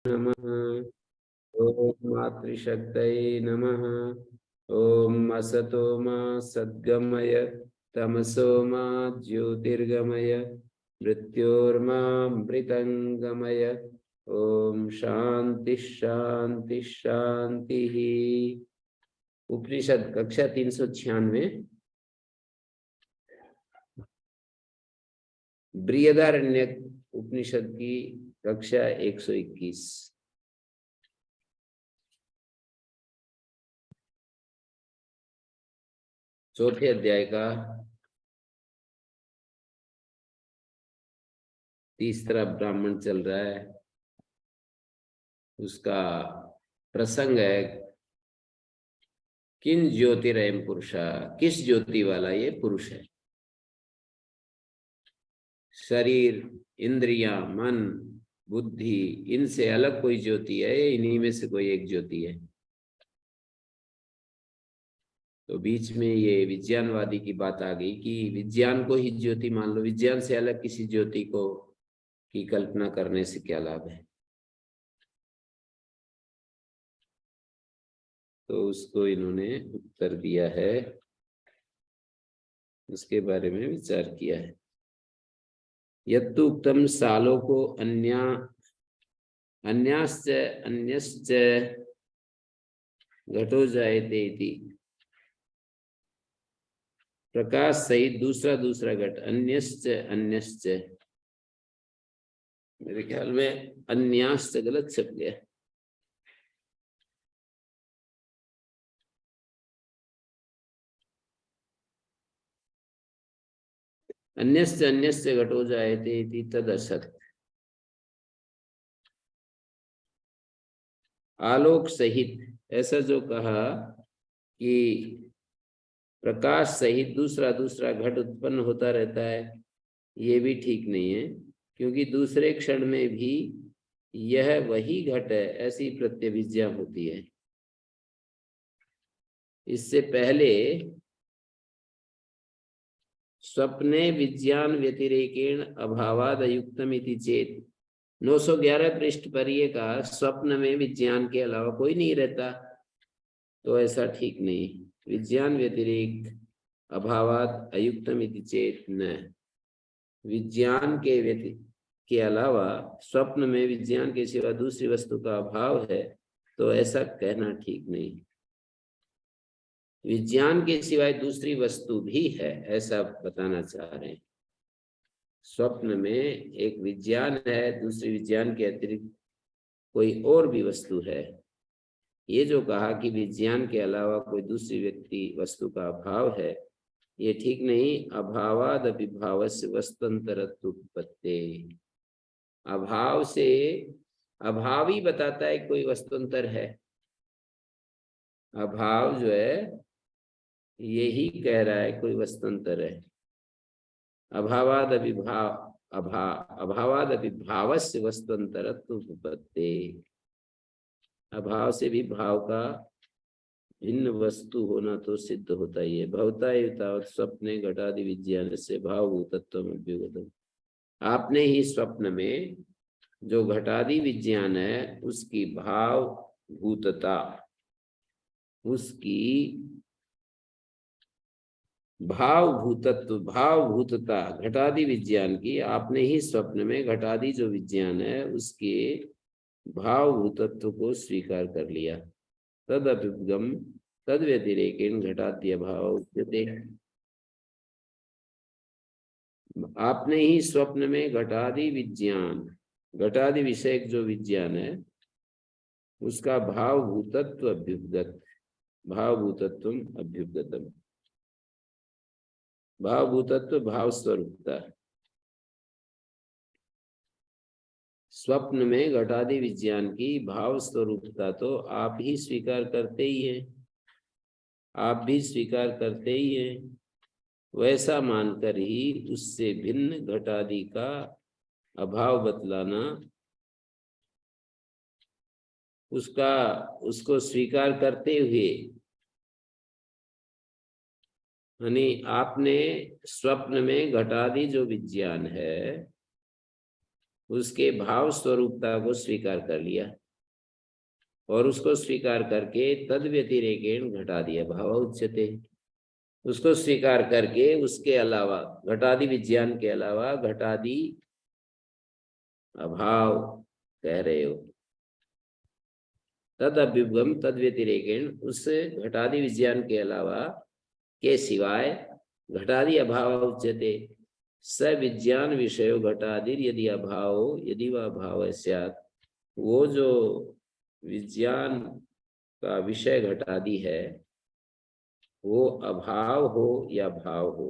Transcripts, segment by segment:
नमः। ओम मातृशक्तये नमः। ओम असतो मा सद्गमय तमसो मा ज्योतिर्गमय मृत्योर्मामृतंगमय। ओम शांति शांति शांति। उपनिषद कक्षा 396 बृहदारण्यक उपनिषद की कक्षा 121। चौथे अध्याय का तीसरा ब्राह्मण चल रहा है। उसका प्रसंग है किन ज्योतिरयम पुरुषा, किस ज्योति वाला ये पुरुष है। शरीर, इंद्रियां, मन, बुद्धि, इनसे अलग कोई ज्योति है, इन्हीं में से कोई एक ज्योति है। तो बीच में ये विज्ञानवादी की बात आ गई कि विज्ञान को ही ज्योति मान लो, विज्ञान से अलग किसी ज्योति को की कल्पना करने से क्या लाभ है। तो उसको इन्होंने उत्तर दिया है, उसके बारे में विचार किया है। यत्तु उक्तम सालों को अन्याश्च अन्यश्च घटो जायते इति। प्रकाश सहित दूसरा दूसरा घट, अन्यश्च अन्यश्च, मेरे ख्याल में अन्याश्च गलत छप गया। अन्यश्च अन्यश्च घटो जायते इति तदसत्। आलोक सहित, ऐसा जो कहा कि प्रकाश सहित दूसरा दूसरा घट उत्पन्न होता रहता है, ये भी ठीक नहीं है, क्योंकि दूसरे क्षण में भी यह वही घट है, ऐसी प्रत्यभिज्ञा होती है। इससे पहले स्वप्ने विज्ञान व्यतिरेकेण अभावाद अयुक्तम इति चेत, 911 पृष्ठ पर ये कहा स्वप्न में विज्ञान के अलावा कोई नहीं रहता, तो ऐसा ठीक नहीं। विज्ञान व्यतिरेक अभावाद अयुक्तम इति चेत न, विज्ञान के अलावा स्वप्न में विज्ञान के सिवा दूसरी वस्तु का अभाव है, तो ऐसा कहना ठीक नहीं। विज्ञान के सिवाय दूसरी वस्तु भी है, ऐसा बताना चाह रहे हैं। स्वप्न में एक विज्ञान है, दूसरी विज्ञान के अतिरिक्त कोई और भी वस्तु है। ये जो कहा कि विज्ञान के अलावा कोई दूसरी व्यक्ति वस्तु का अभाव है, ये ठीक नहीं। अभावाद अभिभावस्य वस्तुअंतरत्व उत्पत्ति, अभाव से अभाव ही बताता है कोई वस्तुअंतर है। अभाव जो है यही कह रहा है कोई वस्तुअंतर है। अभावाद अभावाद अभिभावस्य वस्तुअंतरत्व उत्पत्ति, अभाव से भी भाव का भिन्न वस्तु होना तो सिद्ध होता ही है। भवता एतावत् स्वप्ने घटादि विज्ञान से भावभूतत्वम अभ्युगतम्। आपने ही स्वप्न में जो घटादि विज्ञान है उसकी भाव भूतता, उसकी भाव भूतत्व, भाव भूतता घटादि विज्ञान की आपने ही स्वप्न में घटादि जो विज्ञान है उसके भाव भूतत्व को स्वीकार कर लिया। तद अभ्युगम तद व्यतिरेकेण घटाद्य भाव उच्यते। आपने ही स्वप्न में घटादि विज्ञान, घटादि विषयक जो विज्ञान है उसका भाव भूतत्व अभ्युपगत, भाव भूतत्व अभ्युपगतम, भाव भूतत्व भाव स्वरूपता। स्वप्न में घटादि विज्ञान की भाव स्वरूपता तो आप ही स्वीकार करते ही हैं, आप भी स्वीकार करते ही हैं। वैसा मानकर ही उससे भिन्न घटादि का अभाव बतलाना, उसको स्वीकार करते हुए, यानी आपने स्वप्न में घटादि जो विज्ञान है उसके भाव स्वरूपता को स्वीकार कर लिया और उसको स्वीकार करके तद व्यतिरेकेण घटादि अभाव उच्यते। उसको स्वीकार करके उसके अलावा घटादि विज्ञान के अलावा घटादि अभाव कह रहे हो। तद अभ्युपगम तद व्यतिरेकेण, उस घटादि विज्ञान के अलावा के सिवाय घटादि अभाव उच्यते। स विज्ञान विषयो घटादि यदि अभाव यदि वह अभाव स्यात्, वो जो विज्ञान का विषय घटादि है वो अभाव हो या भाव हो,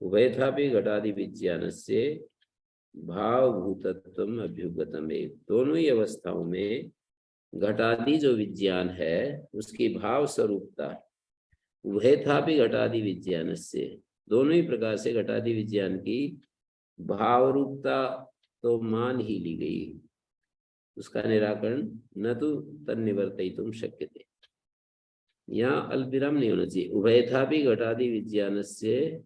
उभयथापि घटादि विज्ञानस्य भाव भूतत्वम अभ्युपगतम्। दोनों ही अवस्थाओं में घटादि जो विज्ञान है उसकी भाव स्वरूपता, उभयथापि घटादि विज्ञानस्य, दोनों ही प्रकार से घटादि विज्ञान की भाव रूपता तो मान ही ली गई, उसका निराकरण न तो तन्निवर्तयितुं शक्यते। यहाँ अल्पविराम नहीं होना चाहिए। उभयथापि घटादि विज्ञानस्य,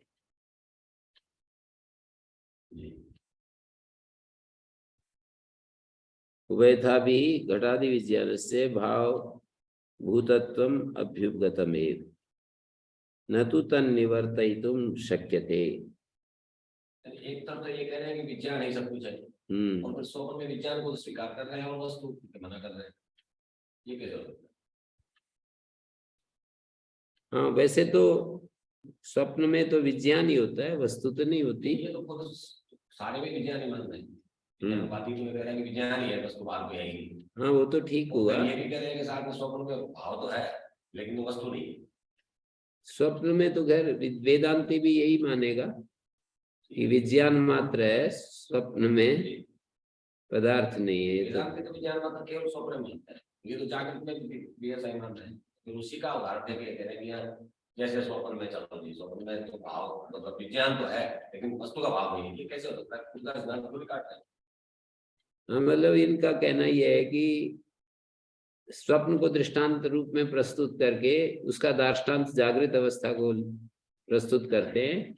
उभयथापि घटादि विज्ञानस्य भाव भूतत्वम अभ्युपगतमेव न तो तन्निवर्तयितुं शक्यते। एक तरफ तो ये कह रहे हैं कि विज्ञान ही सब कुछ है, और फिर स्वप्न में विज्ञान को स्वीकार कर रहे हैं और वस्तु को मना कर रहे हैं, ये कैसे होता है? हाँ, वैसे तो स्वप्न में तो विज्ञान ही होता है, वस्तु तो नहीं होती। ये तो सारे में विज्ञान ही मान रहे हैं, बात ही तो कह रहे हैं कि विज्ञान ही है, वस्तु बाहर को आएगी। हाँ, वो तो ठीक हुआ। ये भी कह रहे हैं कि साथ में स्वप्न में भाव तो है लेकिन वो वस्तु नहीं। स्वप्न में तो खैर वेदांती भी यही मानेगा कि विज्ञान मात्र है, स्वप्न में पदार्थ नहीं है। तो विज्ञान मात्र केवल स्वप्न में है, ये तो जागृत में भी ऐसा ही मानते हैं। फिर उसी का उदाहरण देके कह रहे हैं जैसे स्वप्न में चलो जी, स्वप्न में तो भाव मतलब विज्ञान तो है लेकिन वस्तु का भाव नहीं है, ये कैसे हो सकता है? खुद का सिद्धांत खुद काटता है। हाँ, मतलब इनका कहना यह है कि स्वप्न को दृष्टांत रूप में प्रस्तुत करके उसका दार्ष्टान्त जागृत अवस्था को प्रस्तुत करते हैं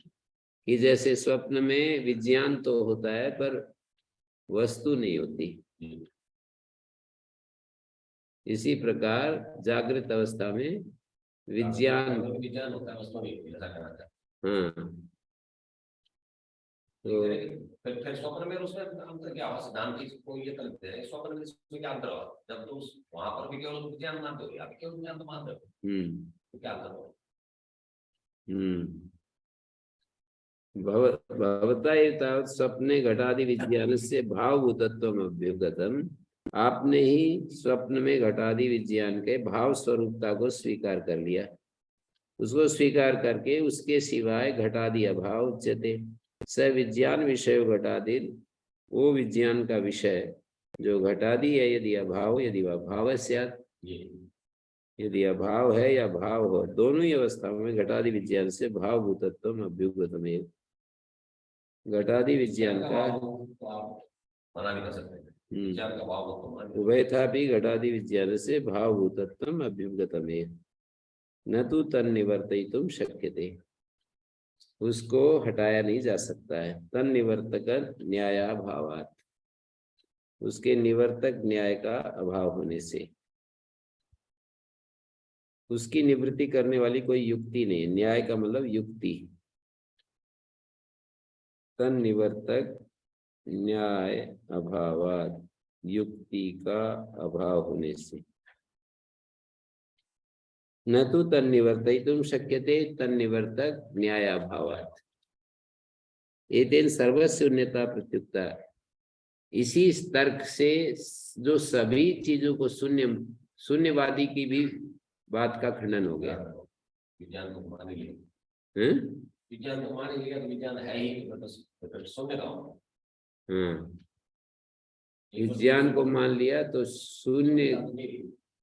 कि जैसे स्वप्न में विज्ञान तो होता है पर वस्तु नहीं होती, इसी प्रकार जागृत अवस्था में विज्ञान होता है, वस्तु नहीं होती, ऐसा कहना चाहते हैं। हाँ, तो फिर स्वप्न में उसमें अंतर क्या हुआ? सिद्धांत को ये करते हैं स्वप्न में इसमें क्या अंतर हुआ? जब तुम वहां पर भी केवल विज्ञान मानते हो, यहाँ भी केवल विज्ञान तो मानते हो, तो क्या अंतर हुआ? भवता एतावत् स्वप्ने घटादि विज्ञानस्य भावभूतत्वम् अभ्युपगतम्। आपने ही स्वप्न में घटादि विज्ञान के भाव स्वरूपता को स्वीकार कर लिया, उसको स्वीकार करके उसके सिवाय घटादि अभाव उच्यते। स विज्ञान विषय घटादि, वो विज्ञान का विषय जो घटादि है यदि अभाव यदि वह भाव स्यात्, यदि अभाव है या भाव हो, दोनों ही अवस्थाओं में घटादि विज्ञान से भाव भूतत्व अभ्युपगतमेव। घटादि विज्ञान का मना नहीं कर सकते, उभयथापि घटादि विज्ञान से भाव भूतत्व अभ्युपगतमेव न तो तन्निवर्तयितुं शक्यते। उसको हटाया नहीं जा सकता है। तन्निवर्तक न्यायाभावात्, उसके निवर्तक न्याय का अभाव होने से, उसकी निवृत्ति करने वाली कोई युक्ति नहीं। न्याय का मतलब युक्ति, तन्निवर्तक न्याय अभावात्, युक्ति का अभाव होने से। न तो तन्निवर्तयितुं शक्यते तन्निवर्तक न्याय अभावात्। एतेन सर्वशून्यता प्रत्युक्ता, इसी तर्क से जो सभी चीजों को शून्यवादी की भी बात का खंडन हो गया। विज्ञान को मान लिया, विज्ञान को मान लिया तो विज्ञान है ही, मतलब शून्य का विज्ञान को मान लिया तो शून्य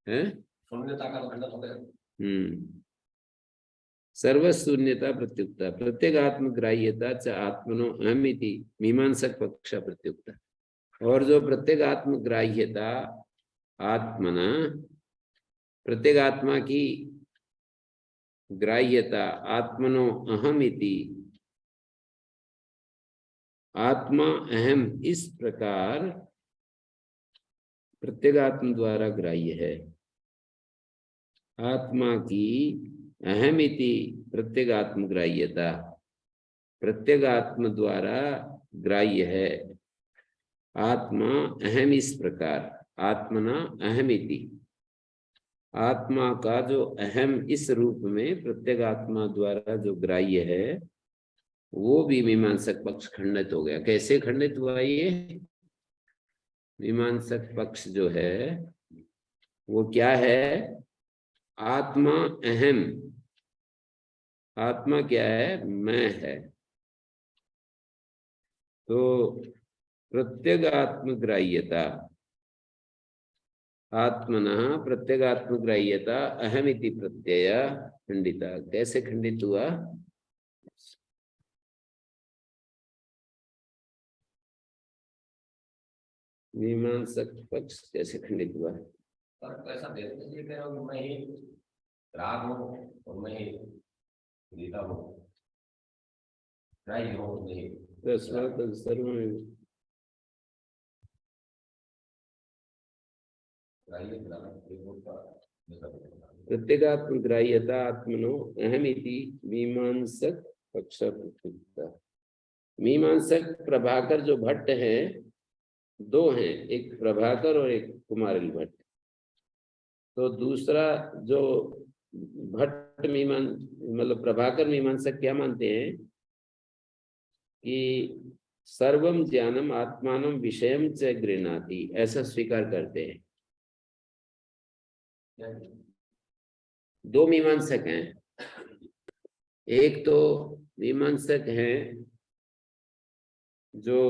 है, शून्यता का खंडन हो गया। सर्वशून्यता प्रत्युक्ता प्रत्येगात्म ग्राह्यता च आत्मनो अहमिति मीमांसक पक्ष प्रत्युक्ता। और जो प्रत्येगात्म ग्राह्यता आत्मना, प्रत्येगात्मा की ग्राह्यता आत्मनो अहमिति, आत्मा अहम इस प्रकार प्रत्यगात्म द्वारा ग्राह्य है। आत्मा की अहमिति प्रत्यगात्म ग्राह्यता प्रत्यगात्म द्वारा ग्राह्य है। आत्मा अहम इस प्रकार, आत्मना अहमिति, आत्मा का जो अहम इस रूप में प्रत्यगात्मा द्वारा जो ग्राह्य है, वो भी मीमांसक पक्ष खंडित हो गया। कैसे खंडित हुआ ये? मीमांसक पक्ष जो है वो क्या है? आत्मा अहम, आत्मा क्या है? मैं है। तो प्रत्यगात्म ग्राह्यता, आत्मना प्रत्यगात्म ग्राह्यता अहमिति प्रत्यय खंडिता। कैसे खंडित हुआ? मीमांसक पक्ष कैसे खंडित हुआ? और ऐसा देखते ये कह रहा हूँ मैं ही राग हूँ और मैं ही गीता हूँ, राय हूँ नहीं सर्व प्रत्यगात्म ग्राह्यता आत्मनो अहमिति मीमांसक पक्ष प्रयुक्ता। मीमांसक प्रभाकर जो भट्ट है, दो हैं, एक प्रभाकर और एक कुमारिल भट्ट। तो दूसरा जो भट्ट मतलब प्रभाकर मीमांसक क्या मानते हैं कि सर्वम ज्ञानम आत्मानम विषयम च गृह्णाति, ऐसा स्वीकार करते हैं। दो मीमांसक हैं, एक तो मीमांसक हैं जो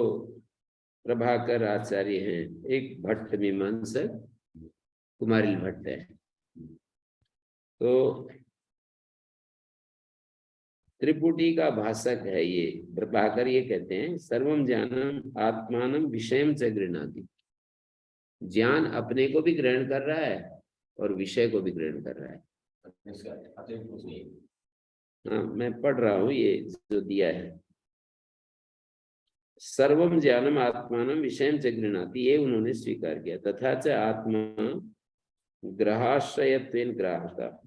प्रभाकर आचार्य हैं, एक भट्ट मीमांसक कुमारिल भट्ट है। तो त्रिपुटी का भाषक है ये प्रभाकर। ये कहते हैं सर्वम ज्ञानम आत्मानम विषयम च गृह्णाति, ज्ञान अपने को भी ग्रहण कर रहा है और विषय को भी ग्रहण कर रहा है। हाँ, मैं पढ़ रहा हूँ ये जो दिया है। सर्वम ज्ञानम आत्मानम विषयम च गृह्णाति, ये उन्होंने स्वीकार किया। तथा च आत्मा ग्रहाश्रयत्वेन ग्राहक,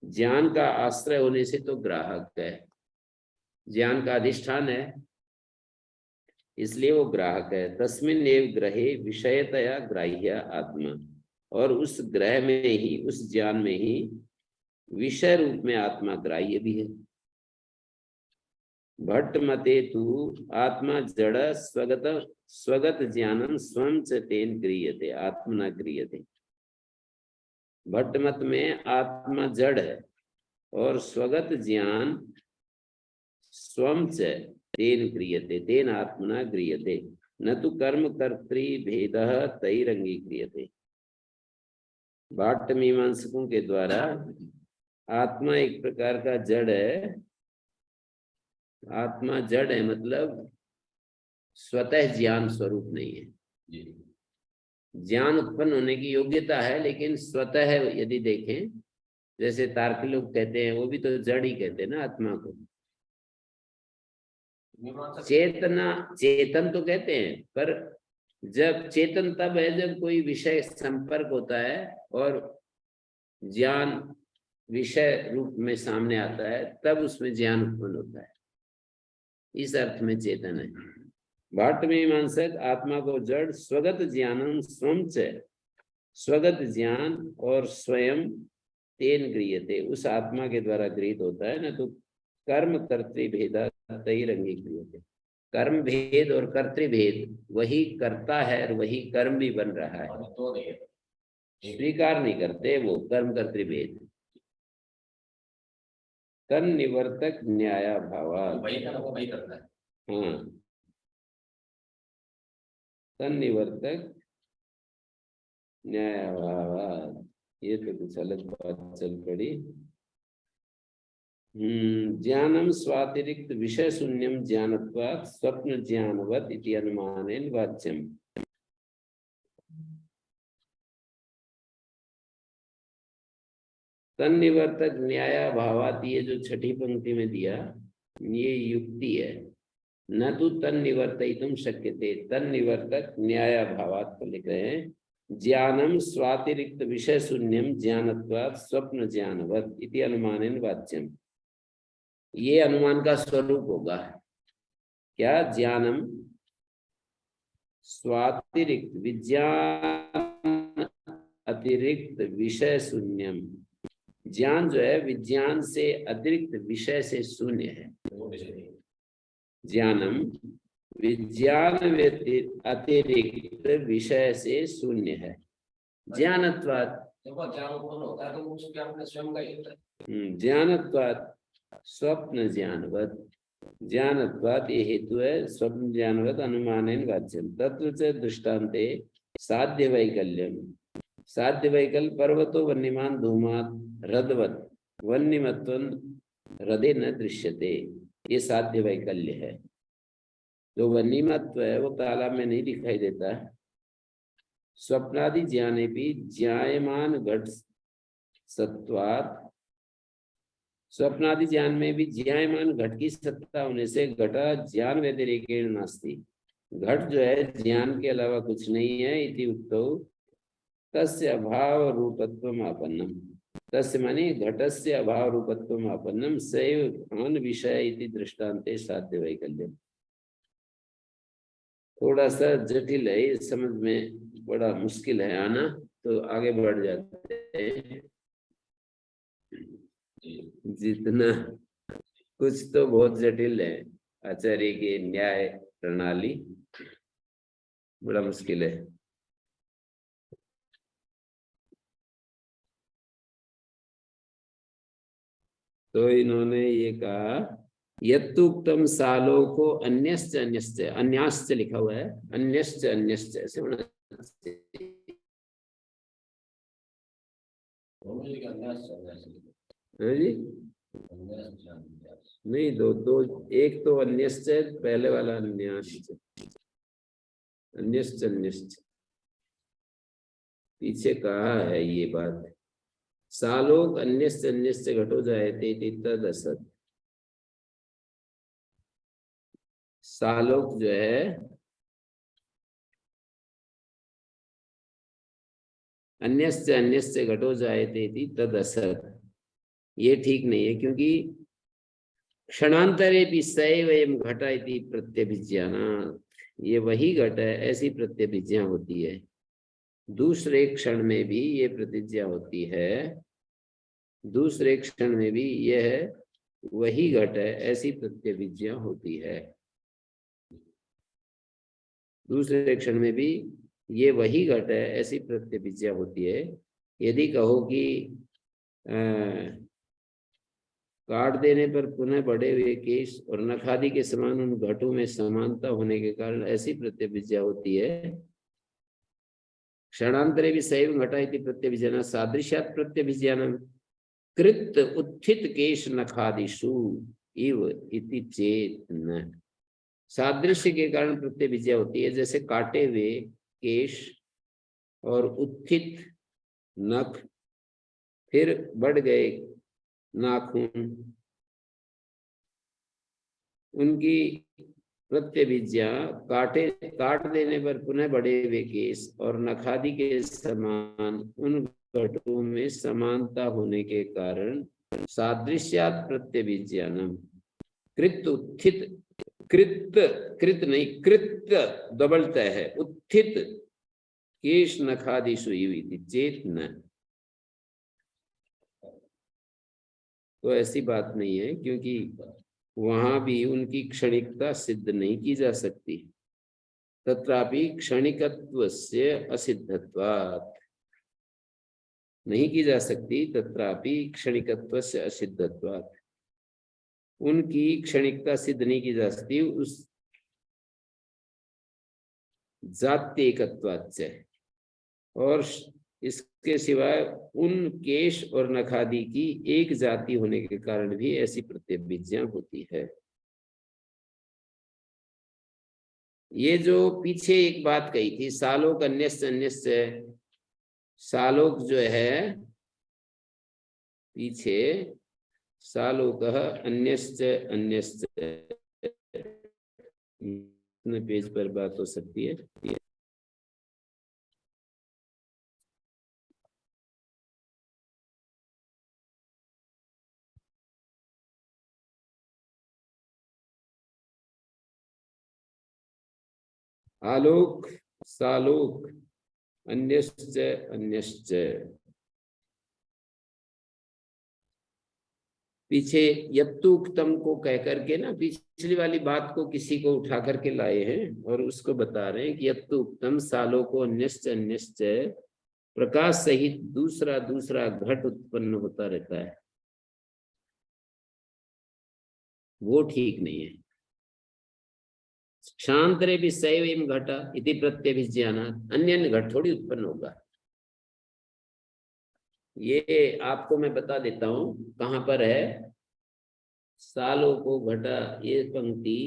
ज्ञान का आश्रय होने से तो ग्राहक है, ज्ञान का अधिष्ठान है, इसलिए वो ग्राहक है। तस्मिन् एव ग्रहे विषयतया ग्राह्य आत्मा, और उस ग्रह में ही, उस ज्ञान में ही विषय रूप में आत्मा ग्राह्य भी है। भट्ट मते तु आत्मा जड़ स्वगत स्वगत ज्ञानम स्वयं च तेन गृह्यते आत्मना गृह्यते। भट्ट मत में आत्मा जड़ है और स्वगत ज्ञान स्वयं च तेन गृह्यते, तेन आत्मना गृह्यते, न तो कर्म कर्तृ भेद तैरंगीक्रियते। भाट्ट मीमांसकों के द्वारा आत्मा एक प्रकार का जड़ है। आत्मा जड़ है मतलब स्वतः ज्ञान स्वरूप नहीं है। ज्ञान उत्पन्न होने की योग्यता है, लेकिन स्वतः यदि देखें, जैसे तार्किक लोग कहते हैं, वो भी तो जड़ ही कहते हैं ना आत्मा को। चेतना, चेतन तो कहते हैं, पर जब चेतन तब है जब कोई विषय संपर्क होता है और ज्ञान विषय रूप में सामने आता है, तब उसमें ज्ञान उत्पन्न होता है। इस अर्थ में चेतन है। भाट्ट मीमांसक आत्मा को जड़ स्वगत ज्ञानम स्वयं च, स्वगत ज्ञान और स्वयं तेन गृह्यते, उस आत्मा के द्वारा गृहीत होता है, न तो कर्म कर्तृ भेदा तैरंगी गृह्यते। कर्म भेद और कर्तृभेद, वही करता है और वही कर्म भी बन रहा है, तो स्वीकार नहीं करते वो कर्म कर्तृभेद। तन निवर्तक न्याया भावा, वही करता है। हाँ, तन निवर्तक न्याया भावा, ये तो कुछ अलग बात चल पड़ी। ज्ञानम स्वातिरिक्त विषय शून्यम ज्ञानत्वात् स्वप्न ज्ञानवत इति अनुमानेन वाच्यम। तन निवर्तक न्याया भावात, ये जो छठी पंक्ति में दिया, ये युक्ति है। न तो तन्निवर्तयितुं शक्यते, तन्निवर्तक न्यायाभावात् को लिख रहे हैं। ज्ञानम स्वातिरिक्त विषय शून्यम ज्ञानत्वात् स्वप्न ज्ञानवत् इति अनुमानेन वाच्यम। ये अनुमान का स्वरूप होगा क्या? ज्ञानम स्वातिरिक्त विज्ञान अतिरिक्त विषय शून्यम, ज्ञान जो है विज्ञान से अतिरिक्त विषय से शून्य है। ज्ञानम विज्ञान अतिरिक्त विषय से शून्य है। ज्ञानत्वात्, ज्ञान उत्पन्न होता है तो उसके अपने स्वयं का ही होता है। ज्ञानत्वात् स्वप्न ज्ञानवत्, ज्ञानत्वात् ये हेतु है स्वप्न ज्ञानवत् अनुमानेन वाच्यम। तत्र च दृष्टान्ते साध्य वैकल्यम, साध्य वैकल्य पर्वतो वन्यमान धूमात् हृदवत् वन्यमत्वं हृदय न दृश्यते, ये साध्य वैकल्य है। जो वन्यमत्व है वो तालाब में नहीं दिखाई देता। स्वप्नादि ज्ञाने भी ज्ञायमान घट सत्वात्, स्वप्नादि ज्ञान में भी ज्ञायमान घट की सत्ता होने से घटा ज्ञान व्यतिरेकेण नास्ति, घट जो है ज्ञान के अलावा कुछ नहीं है। इति उक्तौ तस्य अभाव रूपत्वम आपन्नम, तस्य माने घटस्य अभाव रूपत्वम आपन्नम सैव अन विषय इति दृष्टान्ते साध्य वैकल्यम। थोड़ा सा जटिल है, इस समझ में बड़ा मुश्किल है आना, तो आगे बढ़ जाते हैं। जितना कुछ तो बहुत जटिल है, आचार्य की न्याय प्रणाली बड़ा मुश्किल है। तो इन्होंने ये कहा यत्तुक्तम सालों को अन्यश्च अन्यश्च, अन्याश्च लिखा हुआ है, अन्यश्च अन्यश्च ऐसे होना जी। नहीं, दो दो, एक तो अन्यश्च, पहले वाला अन्याश्च, अन्यश्च अन्यश्च पीछे कहा है ये बात। सालोक अन्यश्च अन्यश्च घटो जायते तद असत्, सालोक जो है अन्यश्च अन्यश्च घटो जायते तद असत्, ये ठीक नहीं है, क्योंकि क्षणांतरे भी सैवयम घटा इति प्रत्यभिज्ञानात्, ये वही घट है ऐसी प्रत्यभिज्ञा होती है। दूसरे क्षण में भी ये प्रतिज्ञा होती है, दूसरे क्षण में भी यह वही घट है ऐसी प्रत्यभिज्ञा होती है। दूसरे क्षण में भी ये वही घट है ऐसी प्रत्यभिज्ञा होती है। यदि कहो कि काट देने पर पुनः बढ़े हुए केश और नखादि के समान उन घटों में समानता होने के कारण ऐसी प्रत्यभिज्ञा होती है। क्षणांतरे भी सैव घटा इति प्रत्यभिज्ञान सादृश्यात् प्रत्यभिज्ञानम कृत उत्थित केश नखादिषु इव इति चेत न, सादृश्य के कारण प्रत्यभिज्ञा होती है। जैसे काटे हुए केश और उत्थित नख, फिर बढ़ गए नाखून, उनकी प्रत्यभिज्ञा काट देने पर पुनः बढ़े हुए केस और नखादि के समान उन घटों में समानता होने के कारण सादृश्यात् प्रत्यभिज्ञानम कृत उत्थित, कृत कृत नहीं कृत डबल तय है, उत्थित केश नखादिषु इति चेत न, तो ऐसी बात नहीं है, क्योंकि वहां भी उनकी क्षणिकता सिद्ध नहीं की जा सकती। तत्रापि क्षणिकत्वस्य असिद्धत्वात्, नहीं की जा सकती, तत्रापि क्षणिकत्वस्य असिद्धत्वात्, उनकी क्षणिकता सिद्ध नहीं की जा सकती उस जात्येकत्वाच्च, और इसके सिवाय उन केश और नखादि की एक जाति होने के कारण भी ऐसी प्रत्यभिज्ञा होती है। ये जो पीछे एक बात कही थी सालोक अन्यस्य अन्यस्य, सालोक जो है पीछे सालोक अन्यस्य अन्यस्य इतने पेज पर बात हो सकती है। आलोक सालोक अन्यश्च अन्यश्च। पीछे यत्तुक्तम को कह करके ना पिछली वाली बात को किसी को उठा करके लाए हैं और उसको बता रहे हैं कि यत्तुक्तम सालों को अन्यश्च अन्यश्च प्रकाश सहित दूसरा दूसरा घट उत्पन्न होता रहता है, वो ठीक नहीं है। क्षांतरे भी सैव घट इति प्रत्यभिज्ञानात् अन्य अन्य घट थोड़ी उत्पन्न होगा। ये आपको मैं बता देता हूं कहां पर है। सालों को घटा ये पंक्ति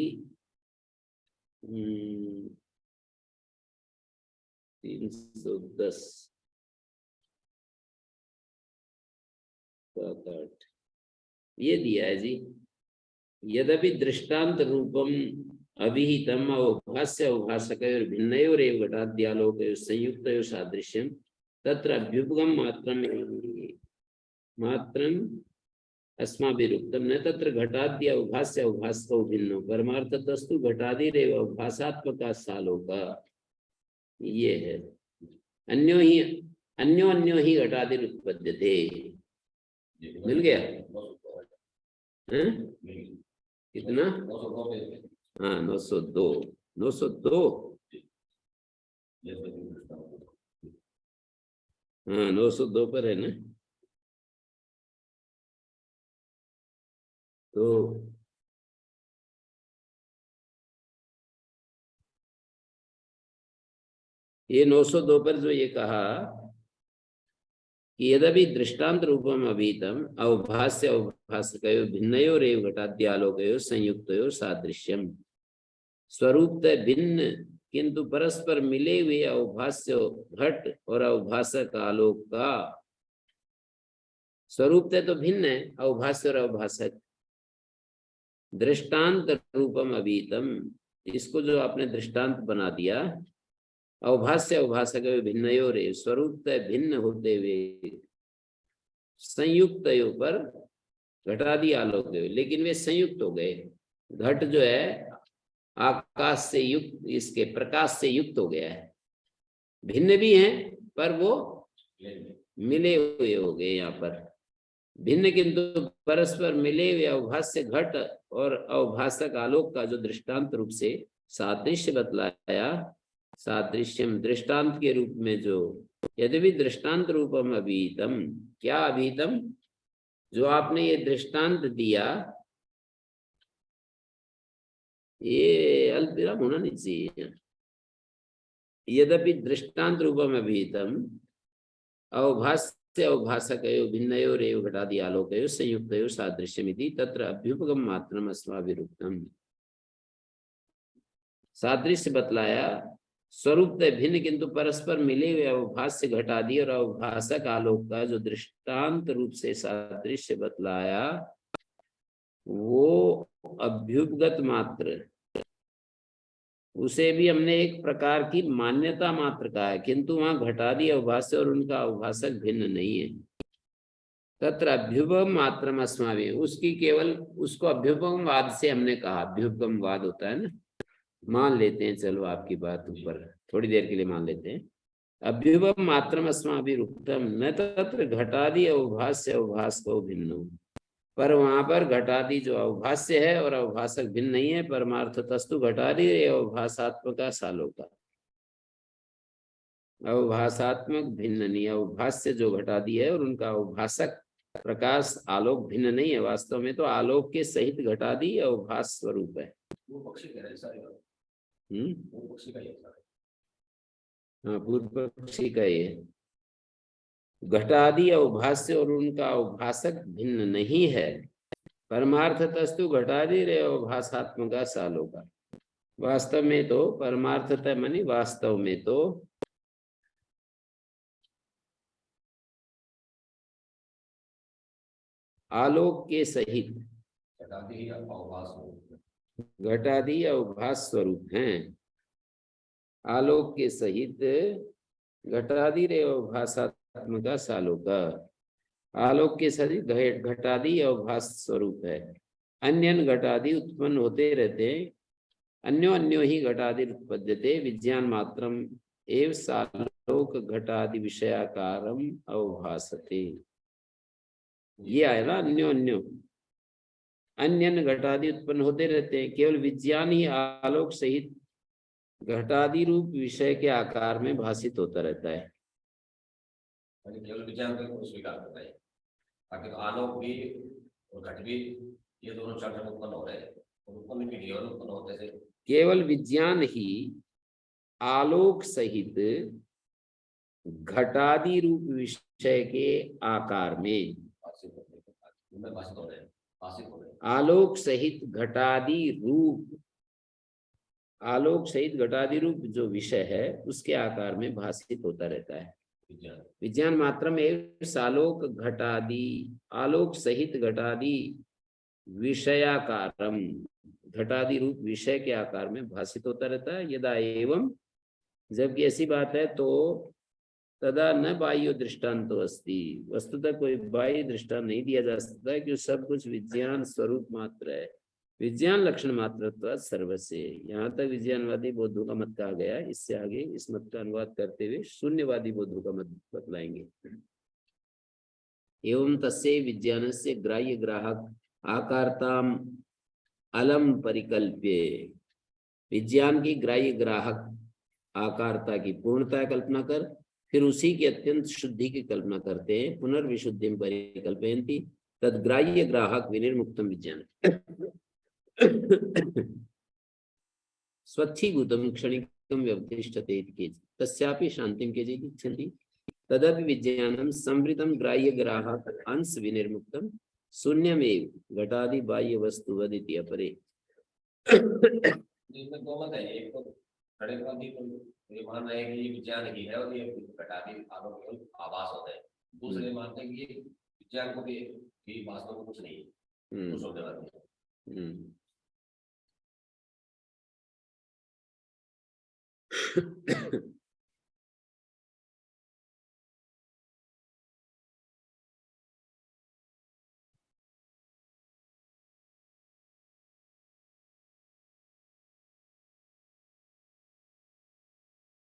310 7-8 ये दिया है जी। यद्यपि दृष्टांत रूपम अभिहितम अवभास्य अवभाषकयोर भिन्नयोरेव घटाद्यालोकयोः संयुक्तयोः सादृश्यं तत्र अभ्युपगम मात्रम अस्माभिरुक्तम न तत्र घटाद्य अवभास्य अवभासको भिन्नो परमार्थतस्तु घटादिरेव अवभासात्मका सालोका। ये है अन्यो ही घटादिर उत्पद्यते। मिल गया है? कितना? हाँ 902 हाँ 902 पर है ना। तो ये 902 पर जो ये कहा कि यद्यपि दृष्टांत रूपम अभीतम अवभास्य अवभासकयोः भिन्नयोरेव घटाद्यालोकयोः संयुक्तयोः सादृश्यम स्वरूपतः भिन्न किंतु परस्पर मिले हुए अवभास्य घट और अवभासक आलोक का स्वरूपतः तो भिन्न है अवभास्य और अवभासक। दृष्टांत रूपम अभीतम इसको जो आपने दृष्टांत बना दिया अवभास्य अवभासक भिन्नयोरेव स्वरूपतः भिन्न होते हुए संयुक्तयों पर घटादि आलोक, लेकिन वे संयुक्त हो गए। घट जो है आकाश से युक्त इसके प्रकाश से युक्त हो गया है। भिन्न भी हैं पर वो मिले हुए हो गए। यहाँ पर भिन्न किंतु परस्पर मिले हुए अवभास्य घट और अवभासक आलोक का जो दृष्टांत रूप से सादृश्य बतलाया, सादृश्यम दृष्टांत के रूप में जो यद्यपि दृष्टांत रूपम अभीतम, क्या अभीतम जो आपने ये दृष्टांत दिया ये अल्पविराम होना नहीं चाहिए। यद्यपि दृष्टांत रूपम अभीतम अवभास्य अवभासकयोः भिन्नयोरेव घटादि आलोकयोः संयुक्तयोः सादृश्यमिति तत्र अभ्युपगम मात्रम अस्माभिरुक्तम। सादृश्य बतलाया स्वरूप भिन्न किंतु परस्पर मिले हुए अवभास्य घटादि और अवभासक आलोक का जो दृष्टांत रूप से सादृश्य बतलाया वो अभ्युपगत मात्र, उसे भी हमने एक प्रकार की मान्यता मात्र कहा है, किंतु वहां घटादि अवभास्य और उनका अवभासक भिन्न नहीं है। तत्र अभ्युपगम मात्रम अस्माभि, उसकी केवल उसको अभ्युपगम वाद से हमने कहा। अभ्युपगम वाद होता है ना, मान लेते हैं, चलो आपकी बात ऊपर थोड़ी देर के लिए मान लेते हैं। अभ्युपगम मात्रम अस्माभिरुक्तम न तत्र घटादि अवभास्य अवभासको भिन्नो, पर वहां पर घटादि जो अवभास्य है और अवभासक भिन्न नहीं है। परमार्थ तस्तु घटादि अवभासात्मका सालोका, अवभासात्मक भिन्न नहीं, अवभास्य जो घटादि है और उनका अवभासक प्रकाश आलोक भिन्न नहीं है। वास्तव में तो आलोक के सहित घटादि अवभास स्वरूप है। वो पक्षी कह रहे हैं सारे। वो पक्षी का ही है। हाँ पूर्व पक्षी का ये घटादि अवभास्य और उनका अवभासक भिन्न नहीं है। परमार्थ तस्तु घटादि रे अवभासात्मका सालोका, वास्तव में तो परमार्थतः मानी वास्तव में तो आलोक के सहित घटादि ही अवभास हो। घटादि अवभास स्वरूप हैं। आलोक के सहित घटादि रे अवभासात्मक सालोक, आलोक के सहित घटादि अवभास स्वरूप है। अन्य घटादि उत्पन्न होते रहते हैं, अन्यो अन्यो ही घटादि उत्पद्यते, विज्ञान मात्रम एव सालोक घटादि विषयाकारम अवभासते। ये आया ना, अन्यो अन्यो, अन्य घटादि उत्पन्न होते रहते हैं, केवल विज्ञान ही आलोक सहित घटादि रूप विषय के आकार में भाषित होता रहता है। केवल विज्ञान को स्वीकार करता है, बाकी तो आलोक भी और घट भी ये दोनों शब्द उत्पन्न हो रहे हैं, और उत्पन्न भी नहीं हो रहे, उत्पन्न होते से केवल विज्ञान ही आलोक सहित घटादि रूप विषय के आकार में भाषित हो रहे हैं, आलोक सहित घटादि रूप, आलोक सहित घटादि रूप जो विषय है उसके आकार में भाषित होता रहता है। विज्ञान मात्र में सालोक घटादि, आलोक सहित घटादि विषयाकारम, घटादि रूप विषय के आकार में भाषित होता रहता है। यदा एवं, जबकि ऐसी बात है तो तदा न बाह्य दृष्टांतो अस्ति, वस्तुतः कोई बाह्य दृष्टांत नहीं दिया जा सकता है, क्योंकि सब कुछ विज्ञान स्वरूप मात्र है। विज्ञान लक्षण मात्र सर्वस्य, यहाँ तक विज्ञानवादी बौद्धों का मत कहा गया। इससे आगे इस मत का अनुवाद करते हुए शून्यवादी बौद्धों का मत बतलाएंगे। एवं तस्य विज्ञानस्य ग्राह्य ग्राहक आकारताम अलम परिकल्प्य, विज्ञान की ग्राह्य ग्राहक आकारता की पूर्णता कल्पना कर फिर उसी की अत्यंत शुद्धि की कल्पना करते हैं। पुनर्विशुद्धि परिकल्पयन्ति तद्ग्राह्य ग्राहक विनिर्मुक्तम विज्ञान स्वच्छीभूतम क्षणिकम व्यवतिष्ठते इति तस्यापि शांतिम केचित् इच्छन्ति तदपि विज्ञानम संवृतम ग्राह्य ग्राहक अंश विनिर्मुक्तम शून्यमेव घटादि बाह्य वस्तु वदिति अपरे। इसमें दो मत है, एक तो खड़े ये मान रहे हैं कि ये विज्ञान ही है और ये घटादि आलोक केवल आभास होता है। दूसरे मानते हैं कि ये विज्ञान को भी वास्तव में कुछ नहीं है, कुछ होने वाला है।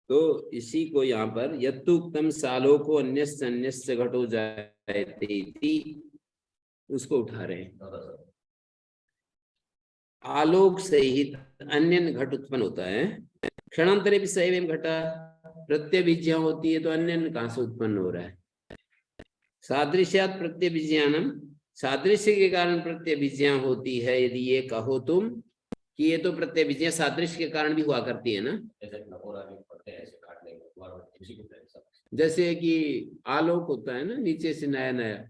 तो इसी को यहाँ पर यत्तुक्तम सालों को अन्य घटो जायते, उसको उठा रहे हैं। आलोक सहित अन्य घट उत्पन्न होता है, क्षणांतरे भी सैव घटा, प्रत्यभिज्ञा होती है तो अन्य कहां से उत्पन्न हो रहा है। सादृश्यात प्रत्यभिज्ञानम, सादृश्य के कारण प्रत्यभिज्ञा होती है। यदि ये कहो तुम कि ये तो प्रत्यभिज्ञा सादृश्य के कारण भी हुआ करती है ना, जैसे कि आलोक होता है ना नीचे से नया नया,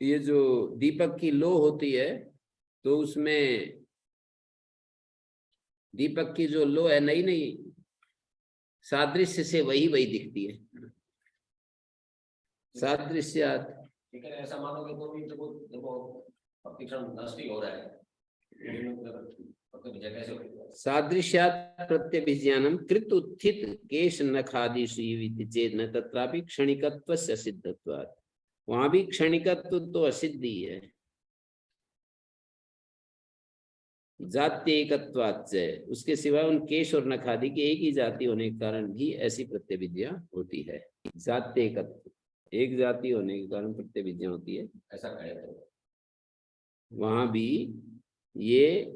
ये जो दीपक की लो होती है तो उसमें दीपक की जो लो है नई नई सादृश्य से वही वही दिखती है। सादृश्यात, ठीक है, ऐसा मानोगे तो भी देखो प्रतिक्षण नष्ट ही हो रहा है, सादृश्यात प्रत्यभिज्ञानम कृत उत्थित केश नखादिषु चेत न तत्रापि क्षणिकत्वस्य असिद्धत्वात्, वहां भी क्षणिकत्व तो असिद्धि है। जाति एकत्वात्, उसके सिवा उन केश और नखादि की एक ही जाति होने के कारण भी ऐसी प्रत्यभिज्ञा होती है। जाति एकत्व, एक जाति होने के कारण प्रत्यभिज्ञा होती है, ऐसा कहे तो वहां भी ये,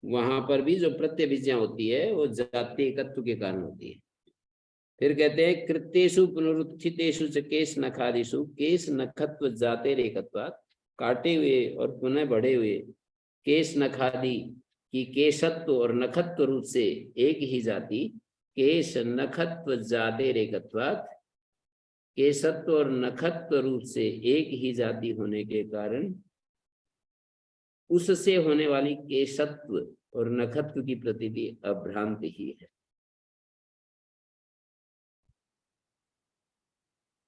वहां पर भी जो प्रत्यभिज्ञा होती है वो जाति एकत्व के कारण होती है। फिर कहते हैं कृत्येषु पुनरुत्थितेषु च केश नखादिषु केश नखत्व जातेर एकत्वात्, काटे हुए और पुनः बढ़े हुए केश नखादि की केशत्व और नखत्व रूप से एक ही जाति, केश नखत्व जातेर एकत्वात्, केशत्व और नखत्व रूप से एक ही जाति होने के कारण उससे होने वाली केशत्व और नखत्व की प्रतीति अभ्रांति ही है।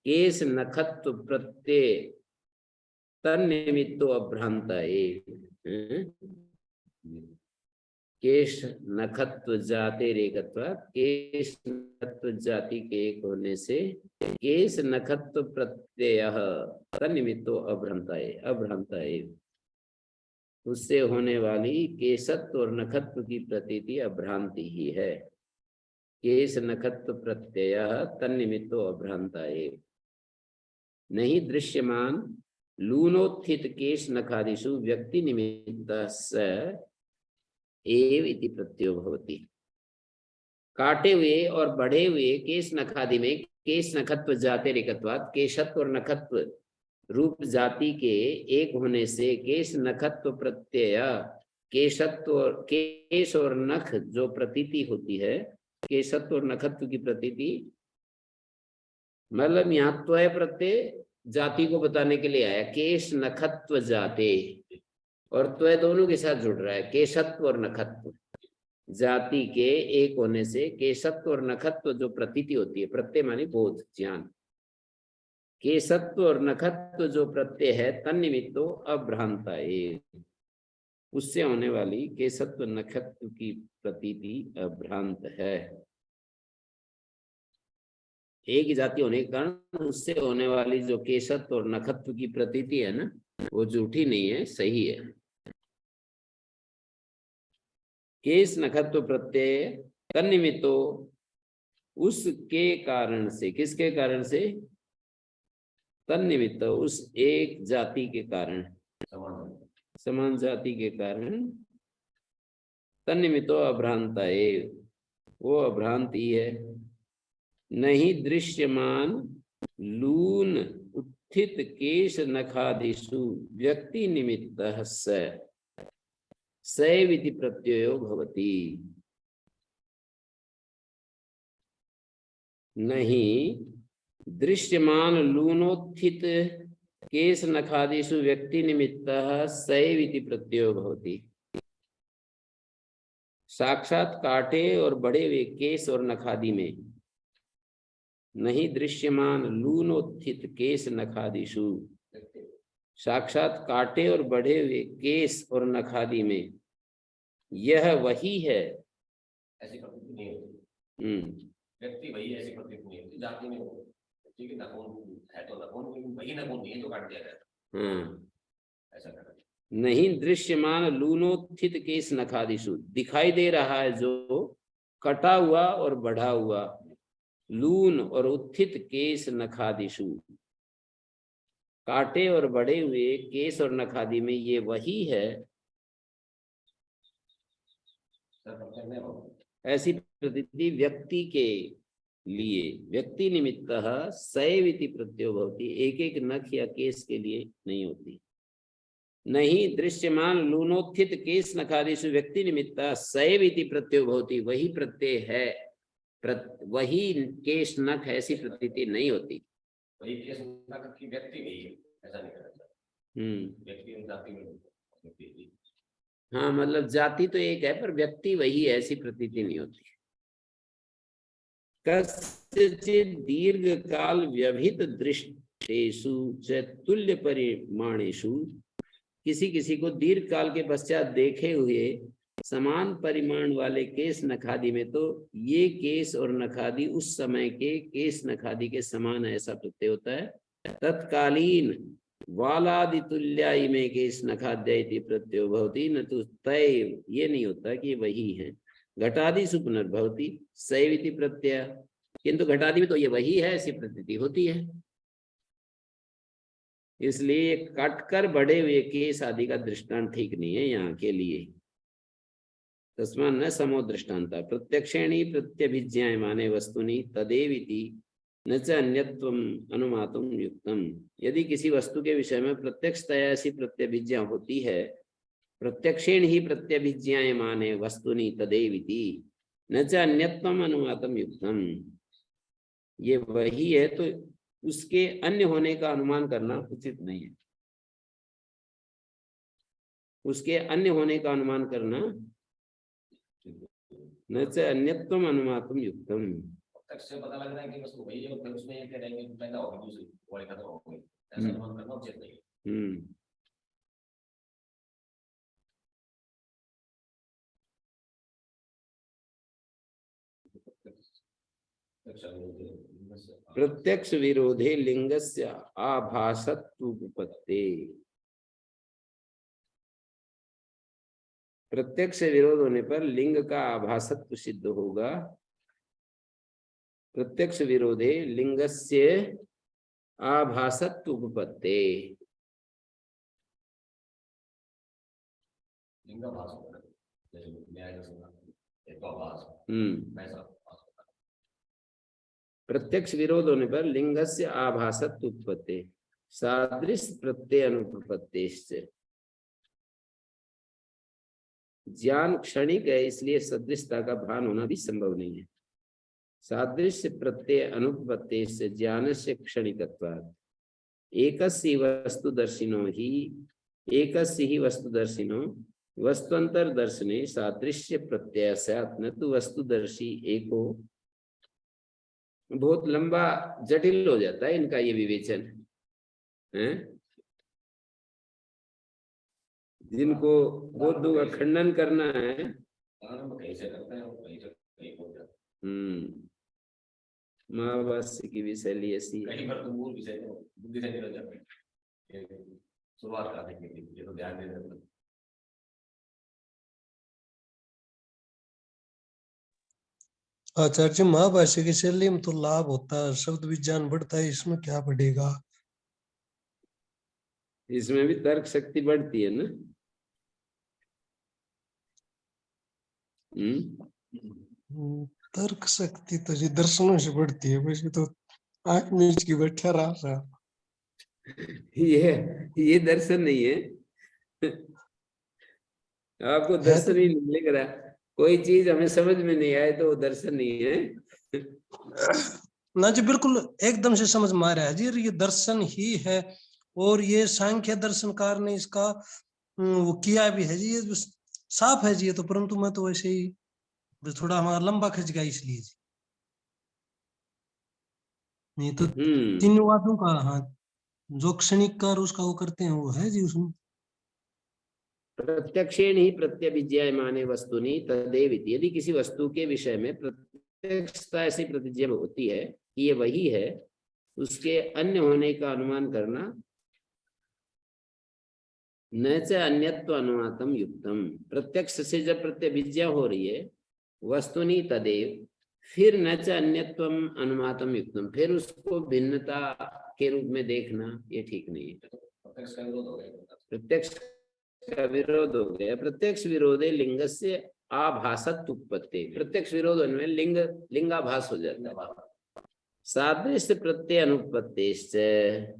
केश नखत्व प्रत्यय तन्निमित्तो अभ्रांताये। केश नखत्व जाते रेखत्वा, केश नखत्व जाति के एक होने से केश नखत्व प्रत्यय तन्निमित्तो अभ्रांताये। अभ्रांताये उससे होने वाली केशत्व और नखत्व की प्रतीति अभ्रांति ही है। केश नखत्व प्रत्यय तन्निमित्तो अभ्रांताये। नहीं दृश्यमान लूनोत्थित केश नखादिषु व्यक्ति निमित्तस्य एव इति प्रत्ययो भवति। काटे हुए और बढ़े हुए केश नखादि में केश नखत्व जाते रेखत्वात्, केशत्व और नखत्व रूप जाति के एक होने से केश नखत्व प्रत्यय, केशत्व केश और नख जो प्रतीति होती है, केशत्व और नखत्व की प्रतीति, मतलब यहाँ त्वय प्रत्यय जाति को बताने के लिए आया। केश नखत्व जाते और त्वय दोनों के साथ जुड़ रहा है। केशत्व और नखत्व जाति के एक होने से केशत्व और नखत्व जो प्रतीति होती है, प्रत्यय मानी बोध ज्ञान, केशत्व और नखत्व जो प्रत्यय है तन्निमित्तो अभ्रांताये, उससे होने वाली केशत्व नखत्व की प्रतीति अभ्रांत है। एक ही जाति होने के कारण उससे होने वाली जो केशत्व और नखत्व की प्रतीति है ना, वो झूठी नहीं है, सही है। केश नखत्व प्रत्यय तन्निमित्तो उसके कारण से, किसके कारण से? तन्निमित्त उस एक जाति के कारण, समान जाति के कारण, तन्निमित्तो अभ्रांताये वो अभ्रांति है। नहीं दृश्यमान लून उत्थित केश नखादिषु व्यक्ति निमित्तः सैविति प्रत्ययो भवति। नहीं दृश्यमान लूनोत्थित केश नखादिषु व्यक्ति निमित्तः सैविति प्रत्ययो भवति। साक्षात काटे और बढ़े हुए केश और नखादि में, नहीं दृश्यमान लूनोत्थित केश नखादिषु, साक्षात काटे और बढ़े हुए केश और नखादि में यह वही है। ऐसी प्रतीति नहीं होती। व्यक्ति वही ऐसी प्रतीति नहीं होती। जाति में ठीक है, नखून है तो नखून, लेकिन वही नखून नहीं है जो काट दिया गया। ऐसा करना नहीं दृश्यमान लूनोत्थित केश नखादिषु, दिखाई दे रहा है जो कटा हुआ और बढ़ा हुआ, लून और उत्थित केश नखादिषु, काटे और बढ़े हुए केश और नखादि में ये वही है। ऐसी प्रतीति व्यक्ति के लिए, व्यक्ति निमित्तः सैविति प्रत्ययो भवति, एक एक नख या केश के लिए नहीं होती। नहीं दृश्यमान लूनोत्थित केश नखादिषु व्यक्ति निमित्तः सैविति प्रत्ययो भवति, वही प्रत्यय है, वही केश नख, ऐसी प्रतीति नहीं होती। वही केश नख की व्यक्ति नहीं है, ऐसा नहीं करना चाहिए। व्यक्ति जाति में, हाँ मतलब जाति तो एक है पर व्यक्ति वही है, ऐसी प्रतीति नहीं होती। कस्यचित् दीर्घ काल व्यभित दृष्टेषु च तुल्य परिमाणेषु, किसी किसी को दीर्घ काल के पश्चात देखे हुए समान परिमाण वाले केश नखादि में तो ये केश और नखादि उस समय के केश नखादि के समान ऐसा प्रत्यय होता है। तत्कालीन वालादि तुल्यायि में केश नखाद्यैति प्रत्ययो भवति, न तो तय, ये नहीं होता कि वही है। घटादिषु पुनर्भवति सैविति प्रत्यय, किंतु घटादि में तो ये वही है, ऐसी प्रतीति होती है। इसलिए काटकर बढ़े हुए केस आदि का दृष्टांत ठीक नहीं है यहाँ के लिए। तस्मात् न समो दृष्टांत प्रत्यक्षेणी प्रत्यभिज्ञायमाने वस्तुनि तदेविति न च अन्यत्वम अनुमातुम युक्तम। यदि किसी वस्तु के विषय में प्रत्यक्षतया ऐसी प्रत्यभिज्ञा होती है, प्रत्यक्षेण ही प्रत्यभिज्ञायमाने वस्तुनि तदेविति न च अन्यत्वम अनुमातुम युक्तम, ये वही है तो उसके अन्य होने का अनुमान करना उचित नहीं है। उसके अन्य होने का अनुमान करना, न च अन्यत्वम अनुमातुम युक्तम। से पता लग रहा है कि वस्तु वही है, फिर उसमें ये कह रहे हैं कि पैदा होगी दूसरी, वो खत्म हो गई, ऐसा अनुमान करना उचित नहीं है। प्रत्यक्ष विरोधे लिंगस्य आभासत्वोपपत्ते। प्रत्यक्ष विरोध होने पर लिंग का आभासत्व सिद्ध होगा। प्रत्यक्ष विरोधे लिंगस्य आभासत्वोपपत्ते। प्रत्यक्ष विरोध होने पर लिंगस्य आभासत्व उत्पत्ति सादृश्य प्रत्यय अनुपपत्ति से। ज्ञान क्षणिक है, इसलिए सदृशता का भान होना भी संभव नहीं है। सादृश्य प्रत्यय अनुपपत्ति से ज्ञान से क्षणिकत्वात् एकस्य वस्तुदर्शिनो ही वस्तुदर्शिनो वस्तुअंतर दर्शने सादृश्य प्रत्यय न तो वस्तुदर्शी एको। बहुत लंबा जटिल हो जाता है इनका ये विवेचन है। जिनको बौद्धों का खंडन करना है, महाभाष्य की विषय लिए शुरुआत करने के लिए तो ध्यान देना। आचार्य महाभाष्य की शैली में तो लाभ होता है, शब्द विज्ञान बढ़ता है, इसमें क्या बढ़ेगा? इसमें भी तर्क शक्ति बढ़ती है ना। तर्क शक्ति तो जी दर्शनों से बढ़ती है, वैसे तो आंख मीच की बैठा रहा। ये दर्शन नहीं है। आपको दर्शन ही नहीं लग रहा। कोई चीज हमें समझ में नहीं आए तो वो दर्शन नहीं है ना जी, बिल्कुल एकदम से समझ में आ रहा है जी, ये दर्शन ही है। और ये सांख्य दर्शनकार ने इसका वो किया भी है जी, ये साफ है जी ये तो। परंतु मैं तो वैसे ही थोड़ा हमारा लंबा खिंच गया इसलिए जी। नहीं तो तीनों वादों का, हाँ, जो क्षणिक कर उसका वो करते हैं वो है जी उसमें। प्रत्यक्षेण ही प्रत्यभिज्ञायमाने वस्तुनि तदेव इति। यदि किसी वस्तु के विषय में प्रत्यक्षता ऐसी प्रतिज्ञा होती है कि ये वही है, उसके अन्य होने का अनुमान करना न च अन्यत्व अनुमातम युक्तम। प्रत्यक्ष से जब प्रत्यभिज्ञा हो रही है वस्तुनि तदेव, फिर न च अन्यत्वम अनुमातम युक्तम, फिर उसको भिन्नता के रूप में देखना ये ठीक नहीं है। प्रत्यक्ष का विरोध हो गया। प्रत्यक्ष विरोधे लिंग से आभासत्व उत्पत्ति। प्रत्यक्ष विरोध होने में लिंगाभास हो जाता है। सादृश्य प्रत्यय अनुपत्ति से,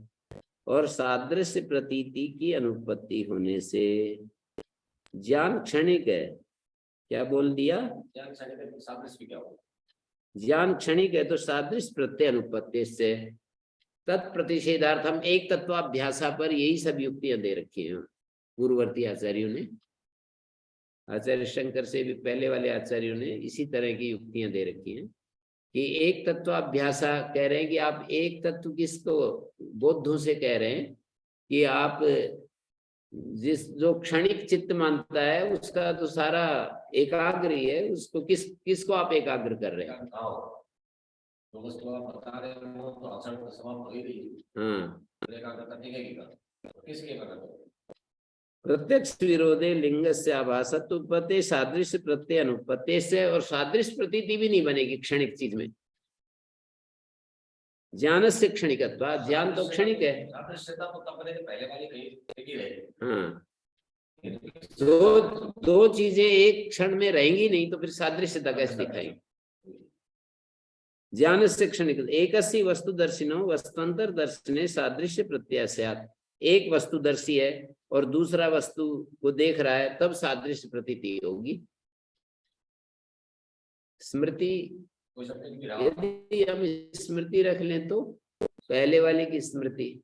और सादृश्य प्रतीति की अनुपत्ति होने से ज्ञान क्षणिक है। क्या बोल दिया? ज्ञान क्षणिक है तो सादृश्य प्रत्यय अनुपत्ति से तत्प्रतिषेधार्थम एक तत्वाभ्यासा पर यही सब युक्तियां दे रखी हैं पूर्ववर्ती आचार्यों ने। आचार्य शंकर से भी पहले वाले आचार्यों ने इसी तरह की युक्तियां दे रखी हैं कि एक तत्वाभ्यासा कह रहे हैं कि आप एक तत्व किसको बौद्धों से कह रहे हैं कि आप जो क्षणिक चित्त मानता है उसका तो सारा एकाग्र ही है, उसको किसको आप एकाग्र कर रहे हैं? प्रत्यक्ष विरोधे लिंग से आभासत्व उत्पत्ति सादृश्य प्रत्यय अनुपत्ति से, और सादृश्य प्रतीति भी नहीं बनेगी क्षणिक चीज में। ज्ञान से क्षणिकत्व, ज्ञान तो क्षणिक है। हाँ, दो चीजें एक क्षण में रहेंगी नहीं तो फिर सादृश्यता कैसे दिखाएंगे? ज्ञान से क्षणिक एकस्य वस्तुदर्शिनो वस्तुअंतर दर्शने सादृश्य प्रत्यास्यात्। एक वस्तुदर्शी है और दूसरा वस्तु को देख रहा है, तब सादृश्य प्रतीति होगी। स्मृति, यदि हम स्मृति रख लें तो पहले वाले की स्मृति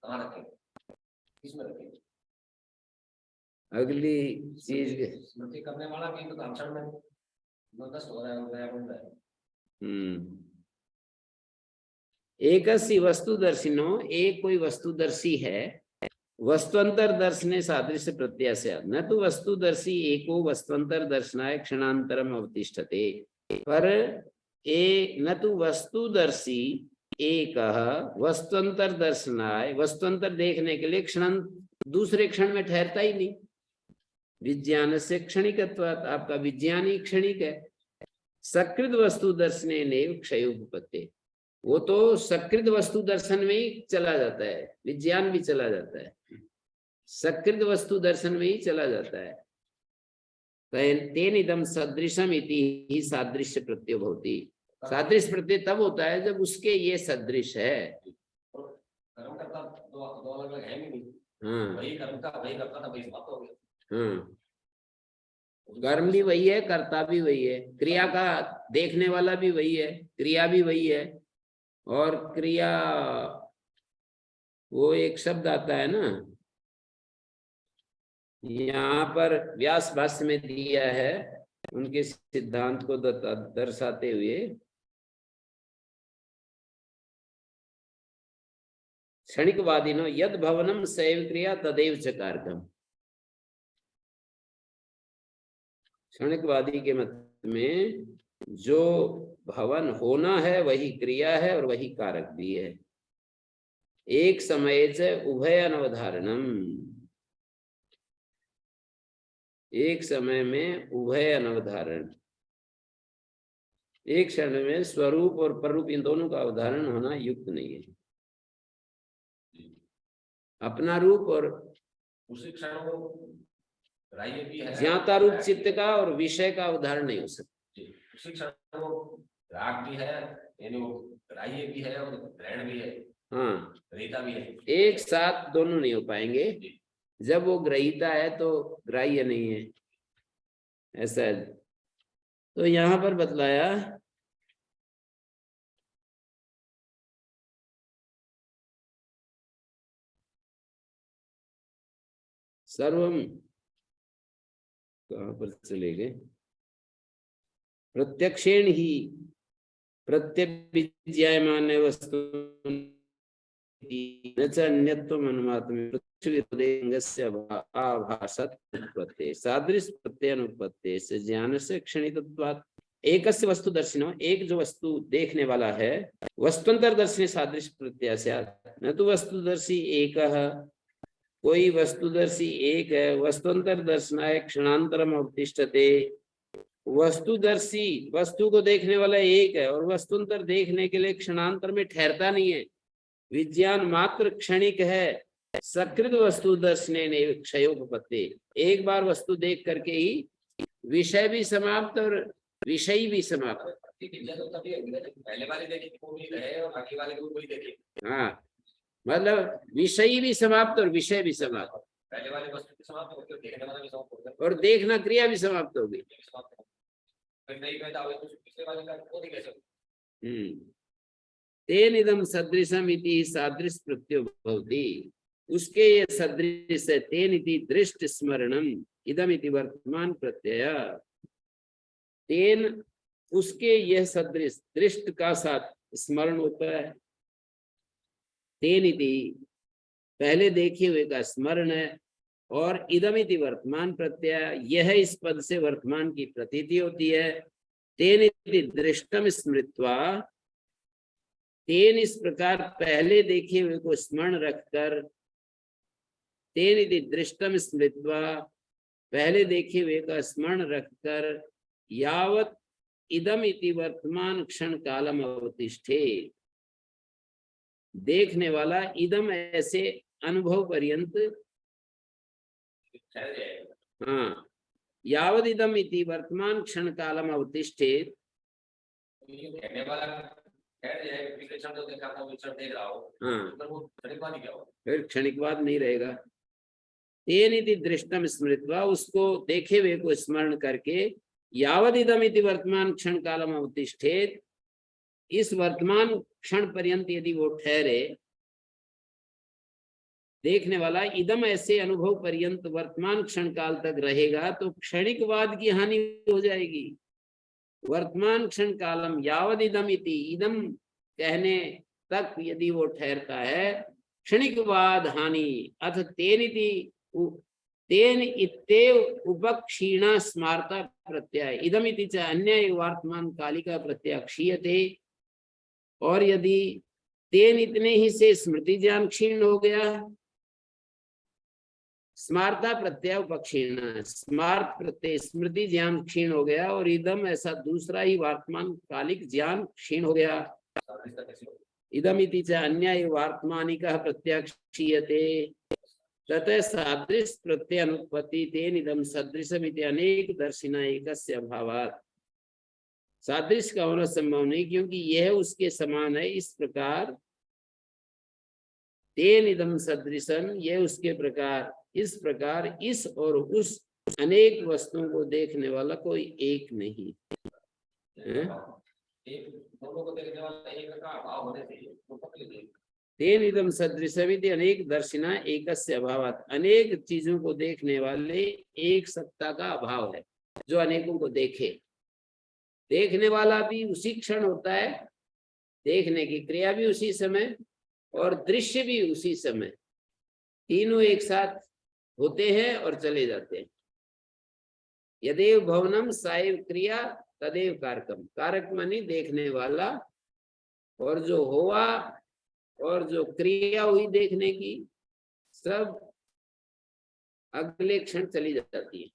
अगली चीज स्मृति करने वाला भी तो अक्षर में नष्ट हो रहा है। एकस्य वस्तुदर्शिनो, एक कोई वस्तुदर्शी है वस्तुअंतर दर्शने सादृश्य प्रत्याशय न तो वस्तुदर्शी एको वस्तुअंतर दर्शनाय क्षणांतरम अवतिष्ठते। पर न तो वस्तुदर्शी एक वस्तुअंतर दर्शनाय, वस्तुअंतर देखने के लिए क्षण दूसरे क्षण में ठहरता ही नहीं। विज्ञान से क्षणिकत्वात्, आपका विज्ञान ही क्षणिक है। सकृत वस्तु दर्शने ने क्षयोपपत्ति, वो तो सकृत वस्तु दर्शन में ही चला जाता है, विज्ञान भी चला जाता है, सकृत वस्तु दर्शन में ही चला जाता है। तेन इदम सदृशम इति ही सादृश्य प्रत्यय भवति। सादृश्य प्रत्यय तब होता है जब उसके ये सदृश है। कर्म करता दो अलग अलग है नहीं। हाँ वही कर्म का वही करता था, वही समाप्त हो गया। हाँ, कर्म भी वही है, कर्ता भी वही है, क्रिया का देखने वाला भी वही है, क्रिया भी वही है। और क्रिया, वो एक शब्द आता है ना, यहाँ पर व्यास भाष्य में दिया है, उनके सिद्धांत को दर्शाते हुए, क्षणिकवादिनो यद भवनम सैव क्रिया तदैव च कारकम। क्षणिकवादी के मत में जो भवन होना है वही क्रिया है और वही कारक भी है। एक समय से उभय अनवधारणम, एक समय में उभय अनवधारण, एक क्षण में स्वरूप और पररूप इन दोनों का अवधारण होना युक्त नहीं है। अपना रूप और उसी क्षण को ग्राह्य भी है, ज्ञाता रूप चित्त का और विषय का उदाहरण नहीं हो सकता। उसी क्षण को राग भी है, यानी वो ग्राह्य भी है और ग्रहण भी है, हाँ, ग्रहीता भी है। एक साथ दोनों नहीं हो पाएंगे। जब वो ग्रहीता है तो ग्राह्य नहीं है, ऐसा है। तो यहाँ पर बतलाया सर्वम, कहाँ पर चले गए, प्रत्यक्षेण ही प्रत्यभिज्ञायमान वस्तु न च अन्यत्वम अनुमातुं पृथ्वीदेशस्य आभासत उत्पत्ति सादृश्य प्रत्यय अनुपत्ति से ज्ञान से क्षणिकत्वात्। एकस्य वस्तुदर्शिनो, एक जो वस्तु देखने वाला है, वस्तुअंतर दर्शने सादृश्य प्रत्यय स्यात् न तो वस्तुदर्शी एकः, कोई वस्तुदर्शी एक है, वस्तुअंतर दर्शनाय क्षणांतरम अवतिष्ठते। वस्तुदर्शी, वस्तु को देखने वाला एक है और वस्तुअंतर देखने के लिए क्षणांतर में ठहरता नहीं है। विज्ञान मात्र क्षणिक है। सकृत वस्तु दर्शने ने क्षयोपपत्ति, एक बार वस्तु देख करके ही विषय भी समाप्त और विषय भी समाप्त। पहले वाले देखे वो भी रहे और आगे वाले को भी देखे। हाँ, मतलब विषय भी समाप्त और विषय भी समाप्त। पहले वाले वस्तु भी समाप्त हो गई, देखने वाला भी समाप्त हो गया और देखना क्रिया भी समाप्त हो गई। फिर नहीं पैदा हुए तो पिछले वाले का वो नहीं कह सकते। तेन इदम सदृशम इति सादृश प्रत्यय भवति, उसके ये सदृश है। तेन इति दृष्ट स्मरणम, इदम इति वर्तमान प्रत्यय। तेन, उसके यह सदृश, दृष्ट का साथ स्मरण होता है। तेन इति पहले देखे हुए का स्मरण है, और इदम इति वर्तमान प्रत्यय, यह इस पद से वर्तमान की प्रतीति होती है। तेन इति दृष्टम स्मृत्वा, तेन इस प्रकार पहले देखे हुए को स्मरण रखकर, तेन इति दृष्टम स्मृत्वा, पहले देखे हुए का स्मरण रखकर, यावत इदम इति वर्तमान क्षण कालम अवतिष्ठे, देखने वाला इदम ऐसे अनुभव पर्यंत, हाँ, यावत इदम इति वर्तमान क्षण कालम अवतिष्ठे, कहने वाला पिछले क्षण तो देखा था, क्षण देख रहा हो, हाँ, तो वो क्षणिकवाद ही क्या हो, फिर क्षणिकवाद नहीं रहेगा। तेन इति दृष्टम स्मृत्वा, उसको देखे हुए को स्मरण करके, यावद इदम इति वर्तमान क्षण कालम अवतिष्ठेत, इस वर्तमान क्षण पर्यंत यदि वो ठहरे, देखने वाला इदम ऐसे अनुभव पर्यंत वर्तमान क्षण काल तक रहेगा, तो क्षणिकवाद की हानि हो जाएगी। वर्तमान क्षण कालम यावद इदम इति, इदम कहने तक यदि वो ठहरता है, क्षणिकवाद हानि अथ तेन इत्येव उपक्षीणा स्मारता प्रत्यय इदमिति च अन्य वर्तमान कालिका प्रत्यय क्षीयते। और यदि तेन इतने ही से स्मृति ज्ञान क्षीण हो गया, स्मारता प्रत्यय उपक्षीण, स्मार्त प्रत्यय स्मृति ज्ञान क्षीण हो गया, और इदम ऐसा दूसरा ही वर्तमान कालिक ज्ञान क्षीण हो गया। इदमिति च अन्य वर्तमानिकः प्रत्यय क्षीयते ततः सादृश प्रत्यय अनुत्पत्ति तेन इदम सदृशमिति अनेक दर्शिना एकस्य अभावात्। सादृश का होना संभव नहीं क्योंकि यह उसके समान है, इस प्रकार तेन इदम सदृशम, यह उसके प्रकार, इस प्रकार इस और उस अनेक वस्तुओं को देखने वाला कोई एक नहीं है। दोनों को देखने वाला एक का अभाव होने से तेन इदम सदृशमिति अनेक दर्शिना एकस्य अभावात्, अनेक चीजों को देखने वाले एक सत्ता का अभाव है जो अनेकों को देखे। देखने वाला भी उसी क्षण होता है, देखने की क्रिया भी उसी समय और दृश्य भी उसी समय, तीनों एक साथ होते हैं और चले जाते हैं। यदेव भवनम साइव क्रिया तदेव कारकम, कारक मानी देखने वाला, और जो हुआ और जो क्रिया हुई देखने की सब अगले क्षण चली जाती है।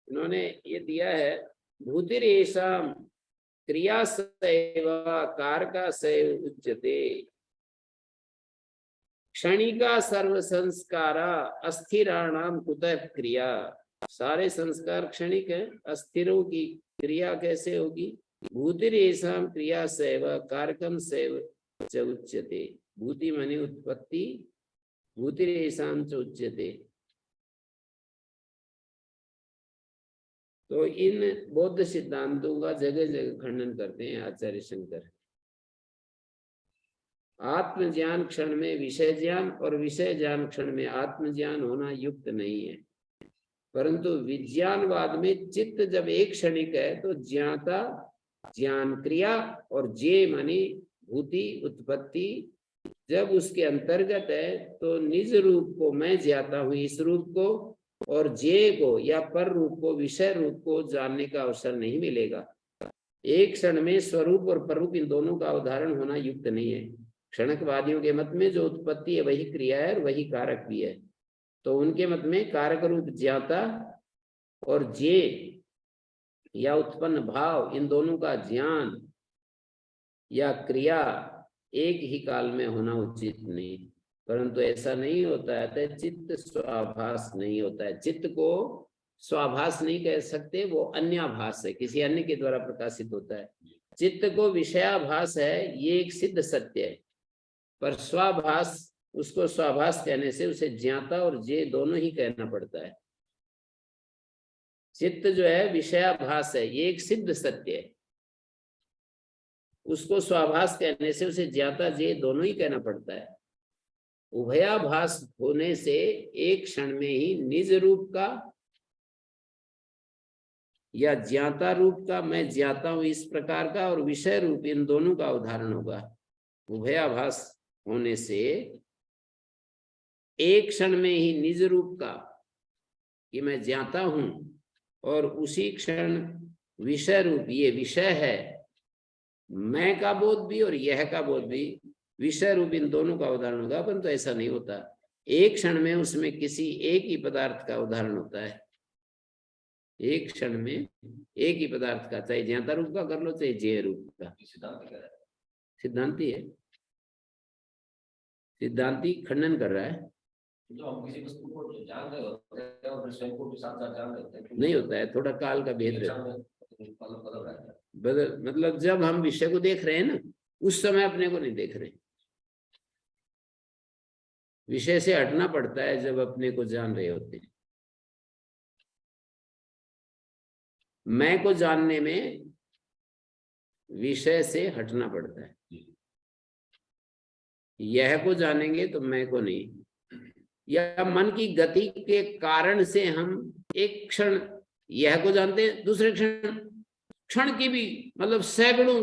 इन्होंने ये दिया है भूतिरेषाम क्रिया सैव कारका सैव उच्यते, क्षणिका सर्व संस्कारा अस्थिराणाम कुतः क्रिया, सारे संस्कार क्षणिक है, अस्थिरों की क्रिया कैसे होगी। भूतिरेषाम क्रिया सैव कारकम सैव च उच्यते, भूति माने उत्पत्ति, भूतिरेषाम च उच्यते। तो इन बौद्ध सिद्धांतों का जगह जगह खंडन करते हैं आचार्य शंकर। आत्मज्ञान क्षण में विषय ज्ञान और विषय ज्ञान क्षण में आत्मज्ञान होना युक्त नहीं है, परंतु विज्ञानवाद में चित्त जब एक क्षणिक है तो ज्ञाता ज्ञान क्रिया और जे मानी भूति उत्पत्ति जब उसके अंतर्गत है तो निज रूप को मैं ज्ञाता हूं इस रूप को, और जे को या पर रूप को विषय रूप को जानने का अवसर नहीं मिलेगा। एक क्षण में स्वरूप और पररूप इन दोनों का उदाहरण होना युक्त नहीं है। क्षणकवादियों के मत में जो उत्पत्ति है वही क्रिया है और वही कारक भी है, तो उनके मत में कारक रूप ज्ञाता और जे या उत्पन्न भाव इन दोनों का ज्ञान या क्रिया एक ही काल में होना उचित नहीं, परंतु ऐसा नहीं होता है। चित्त स्वाभास नहीं होता है, चित्त को स्वाभास नहीं कह सकते, वो अन्याभास है, किसी अन्य के द्वारा प्रकाशित होता है। चित्त को विषयाभास है, ये एक सिद्ध सत्य है, पर स्वाभास, उसको स्वाभास कहने से उसे ज्ञाता और जे दोनों ही कहना पड़ता है। चित्त जो है विषयाभास है, ये एक सिद्ध सत्य है, उसको स्वाभास कहने से उसे ज्ञाता जे दोनों ही कहना पड़ता है। उभयाभास होने से एक क्षण में ही निज रूप का या ज्ञाता रूप का, मैं ज्ञाता हूं इस प्रकार का, और विषय रूप इन दोनों का उदाहरण होगा। उभयाभास होने से एक क्षण में ही निज रूप का कि मैं ज्ञाता हूं, और उसी क्षण विषय रूप, ये विषय है, मैं का बोध भी और यह का बोध भी, विषय रूप इन दोनों का उदाहरण होगा। परंतु ऐसा नहीं होता, एक क्षण में उसमें किसी एक ही पदार्थ का उदाहरण होता है। एक क्षण में एक ही पदार्थ का, चाहे ज्ञाता रूप का कर लो चाहे ज्ञेय रूप का। सिद्धांती है, सिद्धांती खंडन कर रहा है। जो हम किसी वस्तु को जान रहे होते हैं और स्वयं को भी साथ साथ जान रहे होते हैं, नहीं होता है, थोड़ा काल का भेद रहता है। मतलब जब हम विषय को देख रहे हैं ना, उस समय अपने को नहीं देख रहे, विषय से हटना पड़ता है जब अपने को जान रहे होते हैं। मैं को जानने में विषय से हटना पड़ता है, यह को जानेंगे तो मैं को नहीं। या मन की गति के कारण से हम एक क्षण यह को जानते हैं, दूसरे क्षण की भी मतलब सैकड़ों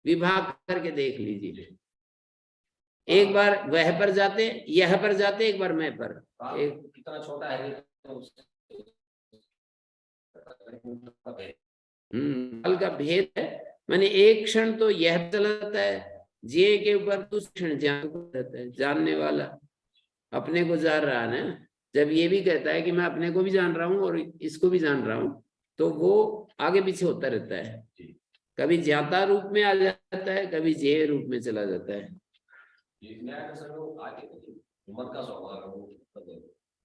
विभाग करके देख लीजिए, एक बार वह पर जाते, यह पर जाते, एक बार मैं पर। काल एक कितना छोटा है तो काल का भेद है, माने एक क्षण तो यह चला जाता है जे के ऊपर, दूसरे क्षण जान को रहता है, जानने वाला अपने को जान रहा है ना। जब ये भी कहता है कि मैं अपने को भी जान रहा हूँ और इसको भी जान रहा हूँ, तो वो आगे पीछे होता रहता है, कभी ज्ञाता रूप में आ जाता है, कभी जे रूप में चला जाता है।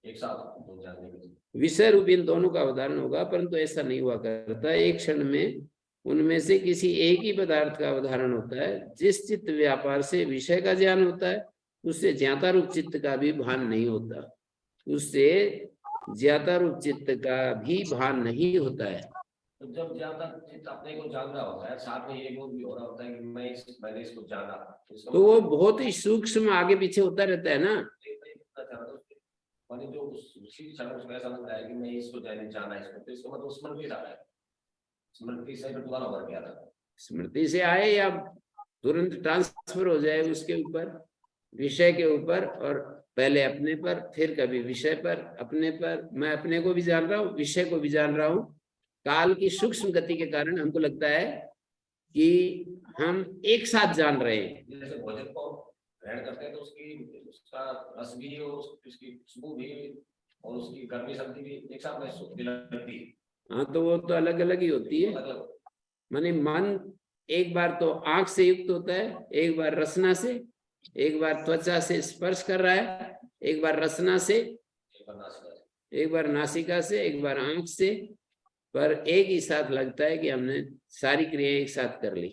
एक साथ जानने की विषय रूप इन दोनों का अवधारण होगा, परंतु ऐसा नहीं हुआ करता। एक क्षण में उनमें से किसी एक ही पदार्थ का अवधारण होता है। जिस चित्त व्यापार से विषय का ज्ञान होता है, उससे ज्ञाता रूप चित्त का भी भान नहीं होता, उससे ज्ञाता रूप चित्त का भी भान नहीं होता है। तो जब ज्यादा चित्त अपने को जान रहा होता है, साथ में ये बोध भी हो रहा होता है कि मैंने इसको जाना, तो वो बहुत ही सूक्ष्म आगे पीछे होता रहता है ना। जो उसी क्षण उसको ऐसा लगता है कि मैं इसको जाना इसको, तो इसको मतलब स्मृति रहा है, स्मृति से दोबारा भर गया था, स्मृति से आए या तुरंत ट्रांसफर हो जाए उसके ऊपर, विषय के ऊपर, और पहले अपने पर, फिर कभी विषय पर, अपने पर। मैं अपने को भी जान रहा हूँ, विषय को भी जान रहा हूँ। काल की सूक्ष्म गति के कारण हमको लगता है कि हम एक साथ जान रहे हैं। जैसे भोजन को ग्रहण करते हैं तो उसका रस भी और उसकी खुशबू भी और उसकी गर्मी सर्दी भी एक साथ महसूस लगती है। हाँ, तो वो तो अलग अलग ही होती है। माने मन एक बार तो आंख से युक्त होता है, एक बार रसना से, एक बार त्वचा से स्पर्श कर रहा है, एक बार रसना से, एक बार नासिका से, एक बार आंख से, पर एक ही साथ लगता है कि हमने सारी क्रियाएं एक साथ कर ली,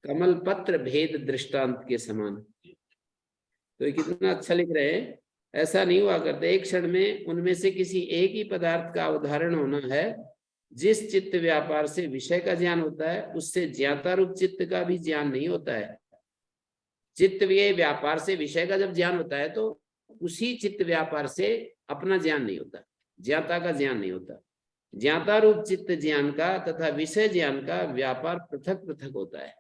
कमल पत्र भेद दृष्टांत के समान। तो ये कितना अच्छा लिख रहे हैं। ऐसा नहीं हुआ करता, एक क्षण में उनमें से किसी एक ही पदार्थ का अवधारण होना है। जिस चित्त व्यापार से विषय का ज्ञान होता है, उससे ज्ञाता रूप चित्त का भी ज्ञान नहीं होता है। चित्त व्यापार से विषय का जब ज्ञान होता है, तो उसी चित्त व्यापार से अपना ज्ञान नहीं होता, ज्ञाता का ज्ञान नहीं होता। ज्ञाता रूप चित्त ज्ञान का तथा विषय ज्ञान का व्यापार पृथक पृथक होता है।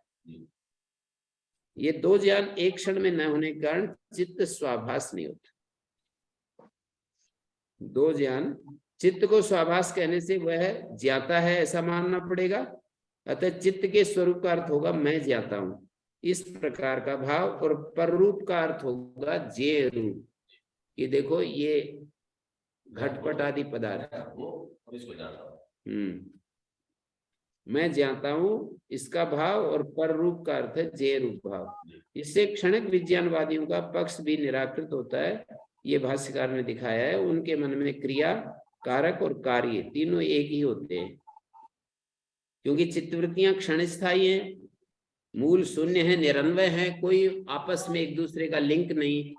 ये दो ज्ञान एक क्षण में न होने के कारण चित्त स्वाभास नहीं होता। दो ज्ञान, चित्त को स्वाभास कहने से वह ज्ञाता है ऐसा मानना पड़ेगा, अतः चित्त के स्वरूप का अर्थ होगा मैं ज्ञाता हूं, इस प्रकार का भाव। और पररूप का अर्थ होगा जे रूप, ये देखो ये घटपट आदि पदार्थ, मैं जानता हूं इसका भाव, और पर रूप का अर्थ है जे रूप भाव। इससे क्षणिक विज्ञानवादियों का पक्ष भी निराकृत होता है। ये भाष्यकार ने दिखाया है। उनके मन में क्रिया, कारक और कार्य तीनों एक ही होते हैं, क्योंकि चित्तवृत्तियां क्षण स्थायी हैं, मूल शून्य है, निरन्वय है, कोई आपस में एक दूसरे का लिंक नहीं,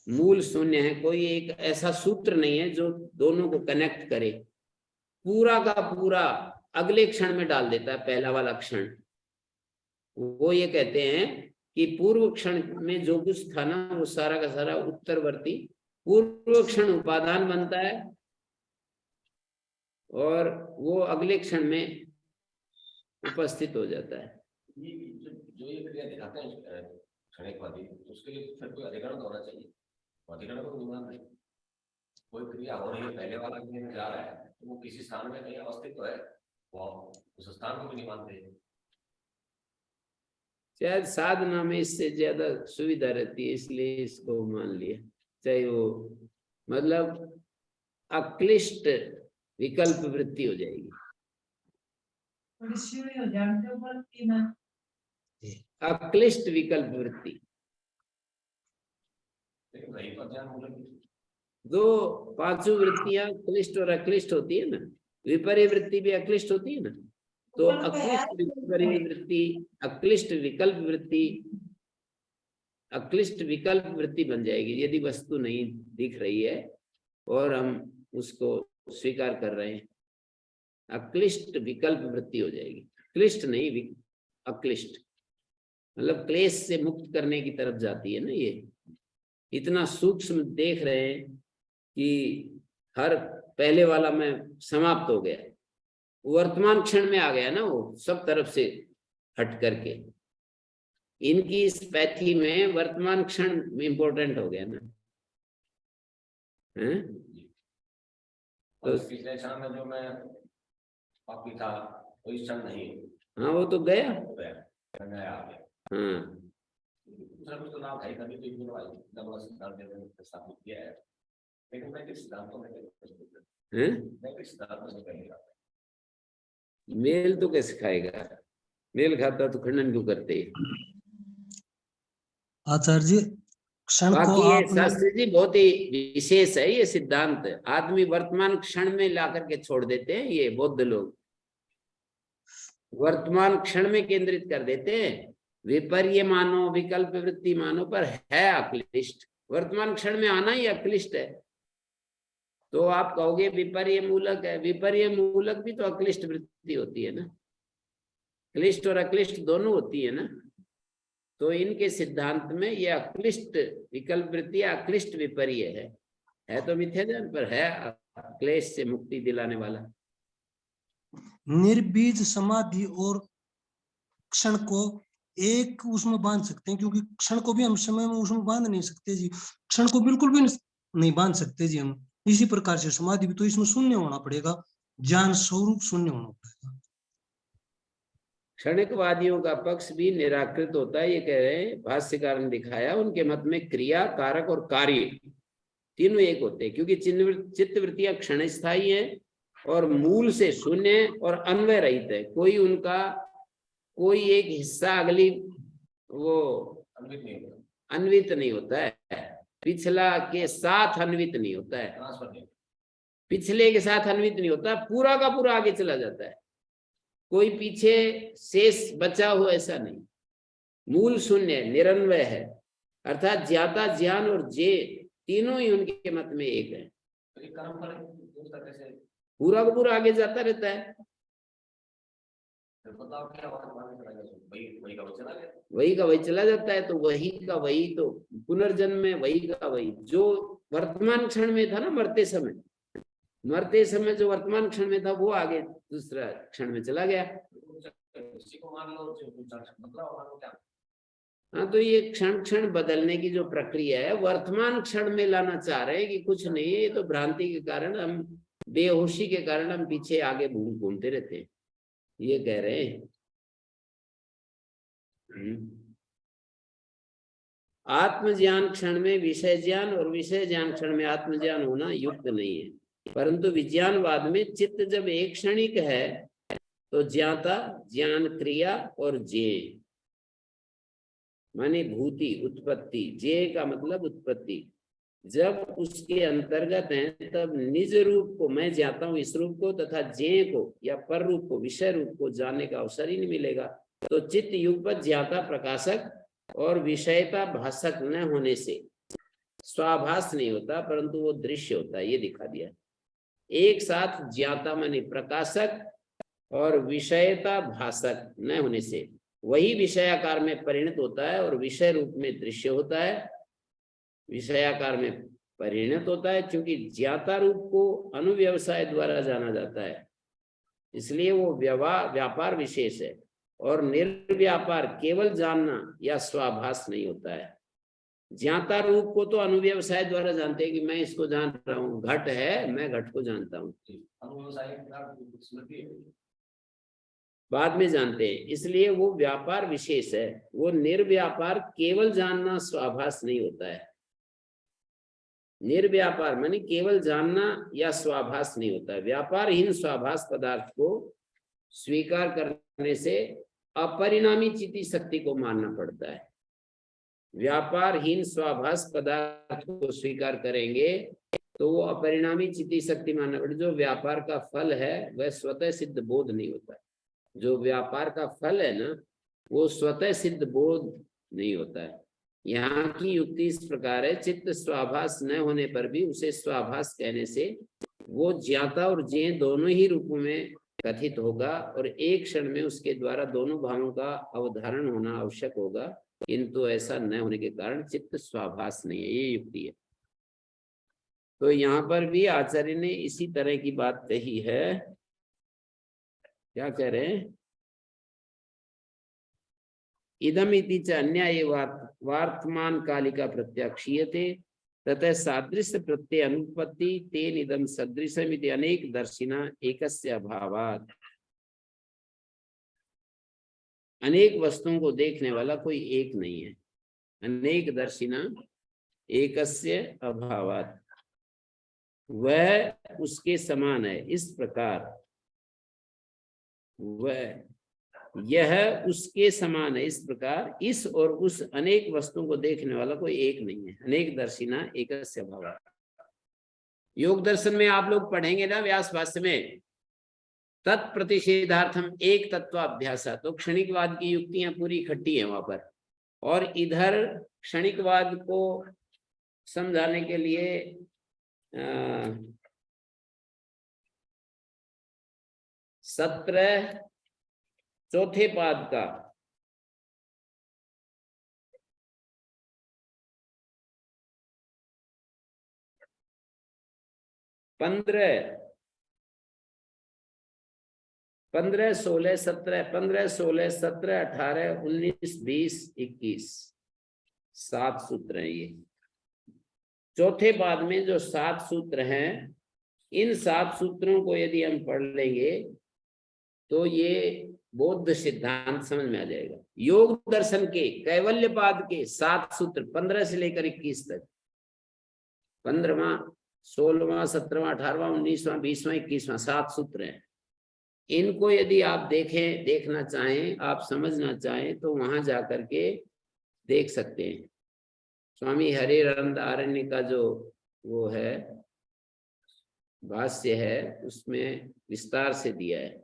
मूल शून्य है, कोई एक ऐसा सूत्र नहीं है जो दोनों को कनेक्ट करे, पूरा का पूरा अगले क्षण में डाल देता है पहला वाला क्षण। वो ये कहते हैं कि पूर्व क्षण में जो कुछ था ना, वो सारा का सारा उत्तरवर्ती पूर्व क्षण उपादान बनता है, और वो अगले क्षण में उपस्थित हो जाता है। जो ये क्रिया दिखाते हैं क्षणिकवादी, उसके लिए फिर कोई अधिकरण होना चाहिए। अधिकरण को नहीं मान रहे, कोई क्रिया हो रही है, पहले वाला क्रिया जा रहा है, तो वो किसी स्थान में कहीं अवस्थित तो है, वो उस स्थान को भी नहीं मानते। शायद साधना में इससे ज्यादा सुविधा रहती है, इसलिए इसको मान लिया। चाहे वो मतलब अक्लिष्ट विकल्प वृत्ति हो जाएगी, अक्लिष्ट विकल्प वृत्ति। दो पांचों वृत्तियां क्लिष्ट और अक्लिष्ट होती है ना, विपर्य वृत्ति भी अक्लिष्ट होती है ना, तो अक्लिष्ट विपर्य वृत्ति, अक्लिष्ट विकल्प वृत्ति, अक्लिष्ट विकल्प वृत्ति बन जाएगी यदि वस्तु नहीं दिख रही है और हम उसको स्वीकार कर रहे हैं। अक्लिष्ट विकल्प वृत्ति हो जाएगी, क्लिष्ट नहीं, अक्लिष्ट मतलब क्लेश से मुक्त करने की तरफ जाती है ना। ये इतना सूक्ष्म देख रहे हैं कि हर पहले वाला में समाप्त हो गया, वर्तमान क्षण में आ गया ना, वो सब तरफ से हट करके। इनकी इस पैथी में वर्तमान क्षण इम्पोर्टेंट हो गया ना, हैं? तो पिछले क्षण में जो मैं बाकी था वो इस क्षण नहीं, हाँ वो तो गया। हाँ दूसरा कुछ तो नाम है कभी तो इग्नोर वाली डबल सिद्धांत देने में स्थापित किया है, लेकिन मैं किस सिद्धांतों में मैं किस सिद्धांत में कहेगा मेल तो कैसे खाएगा, मेल खाता तो खंडन क्यों करते हैं? आचार्य जी क्षण को बाकी ये आपने शास्त्री जी बहुत ही विशेष है ये सिद्धांत, आदमी वर्तमान क्षण में ला करके छोड़ देते हैं, ये बौद्ध लोग वर्तमान क्षण में केंद्रित कर देते हैं, विपर्य मानो विकल्प वृत्ति मानो पर है अक्लिष्ट, वर्तमान क्षण में आना ही अक्लिष्ट है। तो आप कहोगे विपर्य मूलक है, विपर्य मूलक भी तो अक्लिष्ट वृत्ति होती है ना, क्लिष्ट और अक्लिष्ट दोनों होती है ना। तो इनके सिद्धांत में ये अक्लिष्ट विकल्प वृत्ति अक्लिष्ट विपर्य है तो मिथ्याज्ञान पर है क्लेश से मुक्ति दिलाने वाला। निर्बीज समाधि और क्षण को एक उसमें बांध सकते हैं, क्योंकि क्षण को भी हम समय में उसमें बांध नहीं सकते जी, क्षण को बिल्कुल भी नहीं बांध सकते जी हम। इसी प्रकार से समाधि भी तो इसमें शून्य होना पड़ेगा, ज्ञान स्वरूप शून्य होना पड़ेगा। क्षणिकवादियों का पक्ष भी निराकृत होता है, ये कह रहे हैं भाष्यकार ने दिखाया, उनके मत में क्रिया कारक और कार्य तीनों एक होते हैं, क्योंकि चित्त वृत्तियां क्षण स्थायी है और मूल से शून्य और अन्वय रहित है, कोई उनका कोई एक हिस्सा अगली वो अन्वित नहीं होता है, पिछला के साथ अन्वित नहीं होता है, पिछले के साथ अन्वित नहीं होता, पूरा का पूरा आगे चला जाता है, कोई पीछे शेष बचा हो ऐसा नहीं, मूल शून्य निरन्वय है, अर्थात ज्ञाता ज्ञान और जे तीनों ही उनके मत में एक है, पूरा का पूरा आगे जाता रहता है। वही का वही चला जाता है, तो वही का वही तो पुनर्जन्म में वही का वही जो वर्तमान क्षण में था ना, मरते समय जो वर्तमान क्षण में था वो आगे दूसरा क्षण में चला गया। हाँ तो ये क्षण क्षण बदलने की जो प्रक्रिया है वर्तमान क्षण में लाना चाह रहे हैं कि कुछ नहीं है, ये तो भ्रांति के कारण हम बेहोशी के कारण हम पीछे आगे घूमते रहते हैं, ये कह रहे हैं। आत्मज्ञान क्षण में विषय ज्ञान और विषय ज्ञान क्षण में आत्मज्ञान होना युक्त नहीं है, परंतु विज्ञानवाद में चित्त जब एक क्षणिक है तो ज्ञाता ज्ञान क्रिया और जे माने भूति उत्पत्ति, जे का मतलब उत्पत्ति, जब उसके अंतर्गत है तब निज रूप को मैं जाता हूं इस रूप को तथा जे को या पर रूप को विषय रूप को जानने का अवसर ही नहीं मिलेगा। तो चित्त युगपत ज्ञाता प्रकाशक और विषयता भाषक न होने से स्वाभास नहीं होता, परंतु वो दृश्य होता है, ये दिखा दिया। एक साथ ज्ञाता माने प्रकाशक और विषयता भाषक न होने से वही विषयाकार में परिणत होता है और विषय रूप में दृश्य होता है, विषयाकार में परिणत होता है, क्योंकि ज्ञाता रूप को अनुव्यवसाय द्वारा जाना जाता है, इसलिए वो व्यापार विशेष है, और निर्व्यापार केवल जानना या स्वाभास नहीं होता है। ज्ञाता रूप को तो अनुव्यवसाय द्वारा जानते हैं कि मैं इसको जान रहा हूँ, घट है मैं घट को जानता हूँ, बाद में जानते हैं, इसलिए वो व्यापार विशेष है। वो निर्व्यापार केवल जानना स्वाभास नहीं होता है, निर्व्यापार माने केवल जानना या स्वाभास नहीं होता है। व्यापारहीन स्वाभास पदार्थ को स्वीकार करने से अपरिणामी चित्ती शक्ति को मानना पड़ता है। व्यापारहीन स्वाभास पदार्थ को स्वीकार करेंगे तो वो अपरिणामी चित्ती शक्ति मानना पड़ेगा। जो व्यापार का फल है वह स्वतः सिद्ध बोध नहीं होता है, जो व्यापार का फल है ना वो स्वतः सिद्ध बोध नहीं होता है। यहाँ की युक्ति इस प्रकार है, चित्त स्वाभास न होने पर भी उसे स्वाभास कहने से वो ज्ञाता और ज्ञेय दोनों ही रूपों में कथित होगा और एक क्षण में उसके द्वारा दोनों भावों का अवधारण होना आवश्यक होगा, किंतु ऐसा न होने के कारण चित्त स्वाभास नहीं है, ये युक्ति है। तो यहाँ पर भी आचार्य ने इसी तरह की बात कही है। क्या कह रहे हैं इदमिति च अन्याये वर्तमान कालिका प्रत्याक्षीयते ततः सादृश्य प्रत्यय अनुपत्ति तेन इदं सदृशमिति अनेक दर्शिना एकस्य अभावात्। अनेक वस्तुओं को देखने वाला कोई एक नहीं है। अनेक दर्शिना एकस्य अभावात्, वह उसके समान है। इस प्रकार वह यह उसके समान है। इस प्रकार इस और उस अनेक वस्तुओं को देखने वाला कोई एक नहीं है। अनेक दर्शिना एकस्य अभावात्। योग दर्शन में आप लोग पढ़ेंगे ना व्यास भाष्य में, तत्प्रतिषेधार्थम एक तत्वाभ्यास, तो क्षणिकवाद की युक्तियां पूरी इकट्ठी है वहां पर। और इधर क्षणिकवाद को समझाने के लिए 17 चौथे पाद का 15, 16, 17, 15, 16, 17, 18, 19, 20, 21 7 सूत्र हैं ये। चौथे पाद में जो 7 सूत्र हैं, इन 7 सूत्रों को यदि हम पढ़ लेंगे तो ये बौद्ध सिद्धांत समझ में आ जाएगा। योग दर्शन के कैवल्य पाद के 7 सूत्र 15 से लेकर 21 तक, 15वां, 16वां, 17वां, 18वां, 19वां, 20वां, 21वां 7 सूत्र हैं। इनको यदि आप देखें, देखना चाहें, आप समझना चाहें तो वहां जाकर के देख सकते हैं। स्वामी हरिरानंद आरण्य का जो वो है भाष्य है, उसमें विस्तार से दिया है।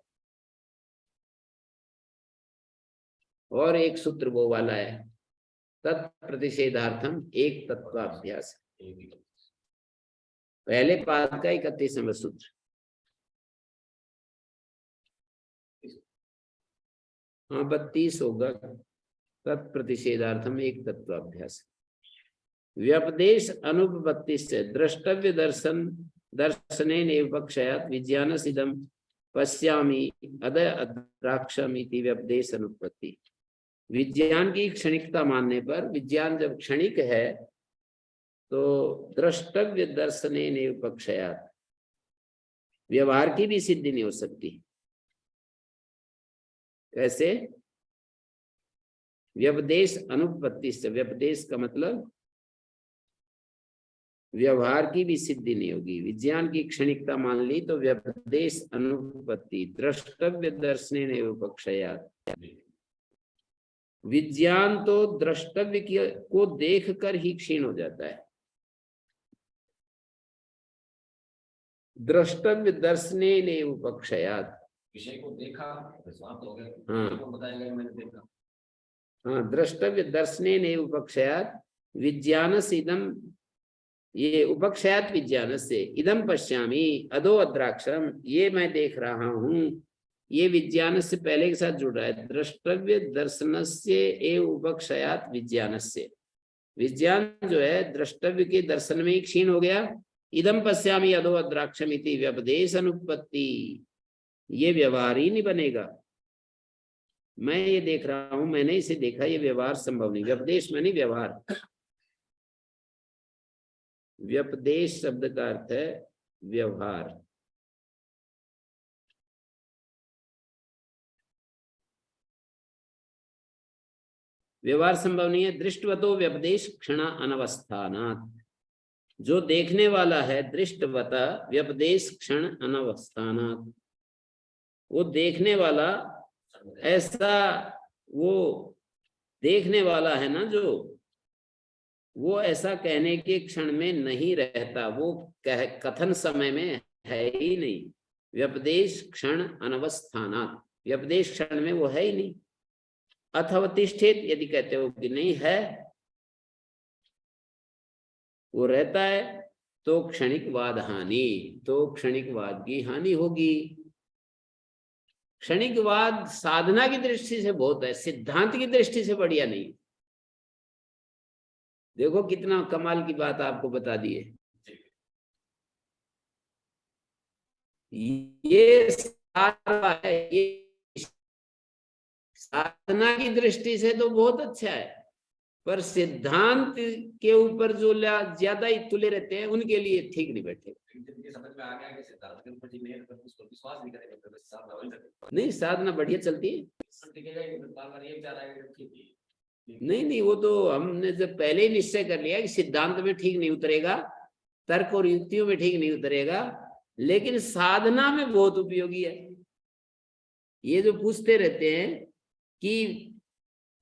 और एक सूत्र वो वाला है, तत्प्रतिषेधार्थम एक तत्वाभ्यास, पहले पाद का 31वां सूत्र। हाँ 32 होगा, तत्प्रतिषेधार्थम एक तत्वाभ्यास। व्यपदेश अनुपपत्ति से द्रष्टव्य दर्शने निपक्षयात् विज्ञानसिदं पश्यामि अद अद्राक्षमिति व्यपदेश अनुपपत्ति। विज्ञान की क्षणिकता मानने पर, विज्ञान जब क्षणिक है तो द्रष्टव्य दर्शने निपक्षयात्, व्यवहार की भी सिद्धि नहीं हो सकती। कैसे? व्यपदेश अनुपपत्ति से, व्यपदेश का मतलब व्यवहार की भी सिद्धि नहीं होगी। विज्ञान की क्षणिकता मान ली तो व्यपदेश अनुपपत्ति, द्रष्टव्य दर्शने निपक्षयात्। विज्ञान तो द्रष्टव्य को देखकर ही क्षीण हो जाता है। द्रष्टव्य दर्शने निपक्षयात्, विषय को देखा समाप्त हो गया। हाँ बताएंगे मैंने देखा। हाँ, द्रष्टव्य दर्शने निपक्षयात् विज्ञानस्य इदं, ये उपक्षयात विज्ञान से, इदम पश्यामि अधो अद्राक्षरम, ये मैं देख रहा हूं, ये विज्ञान से पहले के साथ जुड़ रहा है। द्रष्टव्य दर्शनस्य एव उपक्षयात विज्ञान से, विज्ञान जो है द्रष्टव्य के दर्शन में ही क्षीण हो गया। इदम पश्यामि अधो अद्राक्षम इति व्यपदेश अनुपपत्ति, ये व्यवहार ही नहीं बनेगा। मैं ये देख रहा हूं, मैंने इसे देखा, ये व्यवहार संभव नहीं। व्यपदेश में नहीं, व्यवहार। व्यपदेश शब्द का अर्थ है व्यवहार। व्यवहार संभव नहीं है। दृष्टवतो व्यपदेश क्षण अनवस्थानात्, जो देखने वाला है दृष्टवत व्यपदेश क्षण अनवस्थानात्, वो देखने वाला, ऐसा वो देखने वाला है ना जो, वो ऐसा कहने के क्षण में नहीं रहता, वो कथन समय में है ही नहीं। व्यपदेश क्षण अनवस्थानात्, व्यपदेश क्षण में वो है ही नहीं। अथवतिष्ठित यदि कहते हो कि नहीं है, वो रहता है, तो क्षणिकवाद हानि, तो क्षणिकवाद की हानि होगी। क्षणिकवाद साधना की दृष्टि से बहुत है, सिद्धांत की दृष्टि से बढ़िया नहीं। देखो कितना कमाल की बात आपको बता दी है। ये सारा है, ये साधना की दृष्टि से तो बहुत अच्छा है, पर सिद्धांत के ऊपर जो ज्यादा ही तुले रहते हैं उनके लिए ठीक नहीं बैठे। जिनकी समझ में आ गया कि सिद्धांत के ऊपर ठीक नहीं है तो उसको विश्वास नहीं करेंगे तो साधना हो ही सकती नहीं, साधना बढ़िया चलती है। टिकेगा ही नहीं, बार-बार ये विचार आएगा कि ठीक है। नहीं नहीं, वो तो हमने जब पहले ही निश्चय कर लिया कि सिद्धांत में ठीक नहीं उतरेगा, तर्क और युक्तियों में ठीक नहीं उतरेगा, लेकिन साधना में बहुत उपयोगी है। ये जो पूछते रहते हैं कि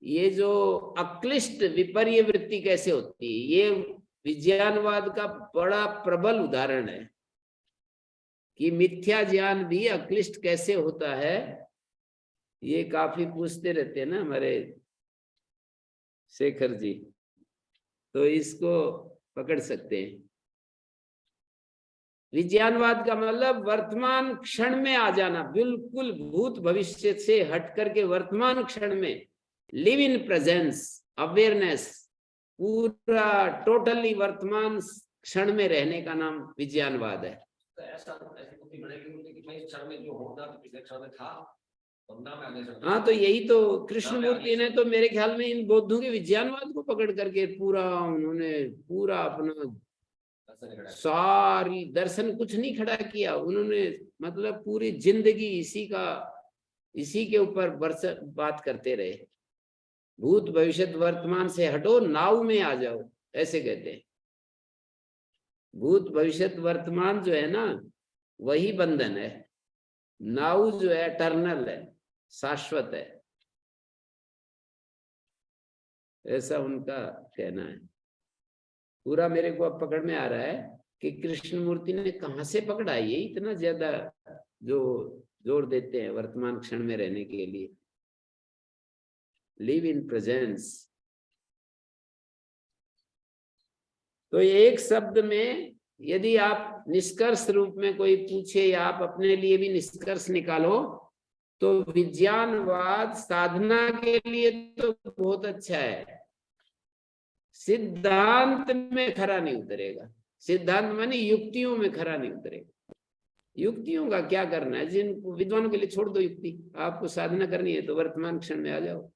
ये जो अक्लिष्ट विपर्य वृत्ति कैसे होती है, ये विज्ञानवाद का बड़ा प्रबल उदाहरण है कि मिथ्या ज्ञान भी अक्लिष्ट कैसे होता है। ये काफी पूछते रहते हैं ना हमारे शेखर जी, तो इसको पकड़ सकते हैं। विज्ञानवाद का मतलब वर्तमान क्षण में आ जाना, बिल्कुल भूत भविष्य से हट करके वर्तमान क्षण में लिव इन प्रेजेंस, अवेयरनेस, पूरा टोटली वर्तमान क्षण में रहने का नाम विज्ञानवाद है। तो ऐसी बुद्धि बनेगी कि मैं इस क्षण में जो होना तो पिछले क्षण में था, वरना मैं अगले क्षण में। हाँ, तो यही तो कृष्णमूर्ति ने तो मेरे ख्याल में इन बौद्धों के विज्ञानवाद को पकड़ करके उन्होंने पूरा अपना सारी दर्शन कुछ नहीं खड़ा किया उन्होंने, मतलब पूरी जिंदगी इसी के ऊपर बात करते रहे। भूत भविष्य वर्तमान से हटो, नाव में आ जाओ, ऐसे कहते हैं। भूत भविष्य वर्तमान जो है ना, वही बंधन है। नाव जो है टर्नल है, शाश्वत है, ऐसा उनका कहना है। पूरा मेरे को अब पकड़ में आ रहा है कि कृष्णमूर्ति ने कहाँ से पकड़ा ये इतना ज्यादा जो जोर देते हैं वर्तमान क्षण में रहने के लिए, लिव इन प्रेजेंस। तो एक शब्द में यदि आप निष्कर्ष रूप में कोई पूछे या आप अपने लिए भी निष्कर्ष निकालो, तो विज्ञानवाद साधना के लिए तो बहुत अच्छा है, सिद्धांत में खरा नहीं उतरेगा। सिद्धांत माने युक्तियों में खरा नहीं उतरेगा। युक्तियों का क्या करना है, जिन विद्वानों के लिए छोड़ दो युक्ति, आपको साधना करनी है तो वर्तमान क्षण में आ जाओ।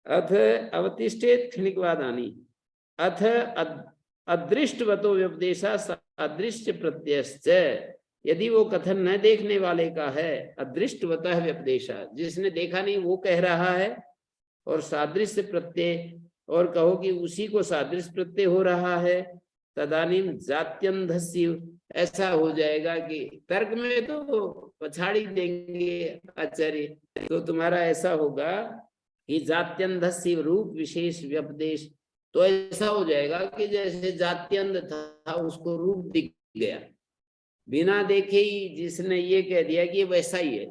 अथ अवतिष्ठेत क्षणिकवादानि अथ अदृष्टवतो व्यपदेशा अदृश्य प्रत्ययश्च। यदि वो कथन न देखने वाले का है, अदृष्टवतः व्यपदेशा, जिसने देखा नहीं वो कह रहा है, और सादृश्य प्रत्यय, और कहो कि उसी को सादृश्य प्रत्यय हो रहा है, तदानीम जात्यंधस्य, ऐसा हो जाएगा कि तर्क में तो पछाड़ी देंगे आचार्य, तो तुम्हारा ऐसा होगा कि जात्यंधस्य रूप विशेष व्यपदेश, तो ऐसा हो जाएगा कि जैसे जात्यंध था उसको रूप दिख गया, बिना देखे ही जिसने ये कह दिया कि ये वैसा ही है।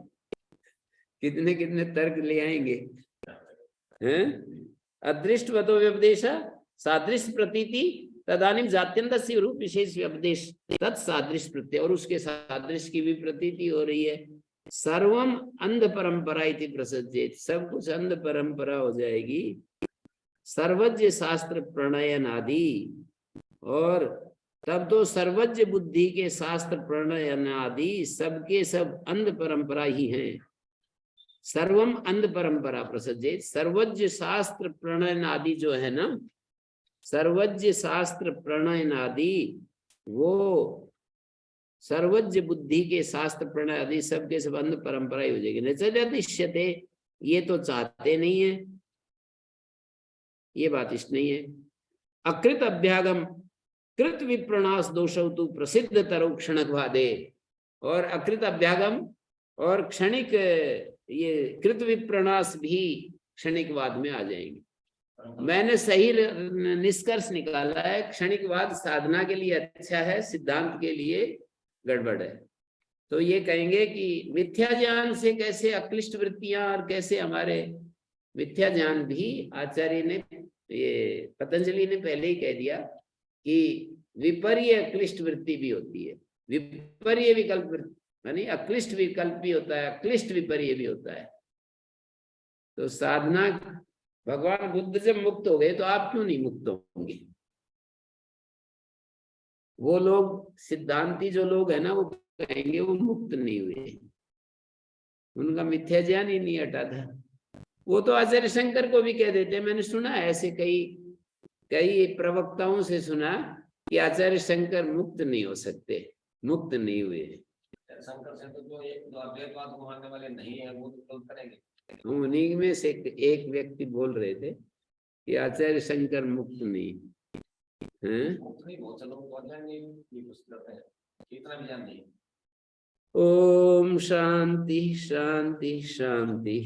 कितने कितने तर्क ले आएंगे हैं। अदृष्टवतो व्यपदेश सादृश्य प्रतीति तदानीम जात्यंतस्य रूप विशेष व्यपदेश तत्सादृश्य प्रत्यय, और उसके सादृश्य की भी प्रतीति हो रही है। सर्वम अंध परंपरा इति प्रसज्जेत, सब कुछ अंध परंपरा हो जाएगी। सर्वज्ञ शास्त्र प्रणयन आदि, और तब तो सर्वज्ञ बुद्धि के शास्त्र प्रणयन आदि सबके सब अंध परंपरा ही हैं। सर्वम अंध परंपरा प्रसज्जेत, सर्वज्ञ शास्त्र प्रणयन आदि जो है ना, सर्वज्ञ शास्त्र प्रणयन आदि, वो सर्वज्ञ बुद्धि के शास्त्र प्रणय आदि सबके सब अंध परंपरा ही हो जाएगी। नचते, ये तो चाहते नहीं है, ये बात इष्ट नहीं है। अकृत अभ्यागम कृत विप्रणाश दोषौतु प्रसिद्ध तरु क्षणिकवादे, और अकृत अभ्यागम और क्षणिक ये कृत विप्रणाश भी क्षणिकवाद में आ जाएंगे। मैंने सही निष्कर्ष निकाला है, क्षणिकवाद साधना के लिए अच्छा है, सिद्धांत के लिए गड़बड़ है। तो ये कहेंगे कि मिथ्या ज्ञान से कैसे अक्लिष्ट वृत्तियां, और कैसे हमारे मिथ्या ज्ञान भी, आचार्य ने, ये पतंजलि ने पहले ही कह दिया कि विपर्य अक्लिष्ट वृत्ति भी होती है। विपर्य विकल्प यानी अक्लिष्ट विकल्प भी होता है, अक्लिष्ट विपर्य भी होता है। तो साधना, भगवान बुद्ध जब मुक्त हो गए तो आप क्यों नहीं मुक्त होंगे? वो लोग सिद्धांती जो लोग है ना वो कहेंगे वो मुक्त नहीं हुए, उनका मिथ्या ज्ञान ही नहीं हटा था। वो तो आचार्य शंकर को भी कह देते, मैंने सुना है ऐसे कई कई प्रवक्ताओं से सुना कि आचार्य शंकर मुक्त नहीं हो सकते, मुक्त नहीं हुए। शंकर से तो जो अद्वैतवाद को मानने वाले नहीं है वो तो करेंगे। उन्हीं में से एक व्यक्ति बोल रहे थे कि आचार्य शंकर मुक्त नहीं है। मुक्त नहीं बहुत से लोग तो अज्ञान नहीं कुछ करते हैं, इतना भी ज्ञान नहीं। ओम शांति शांति शांति।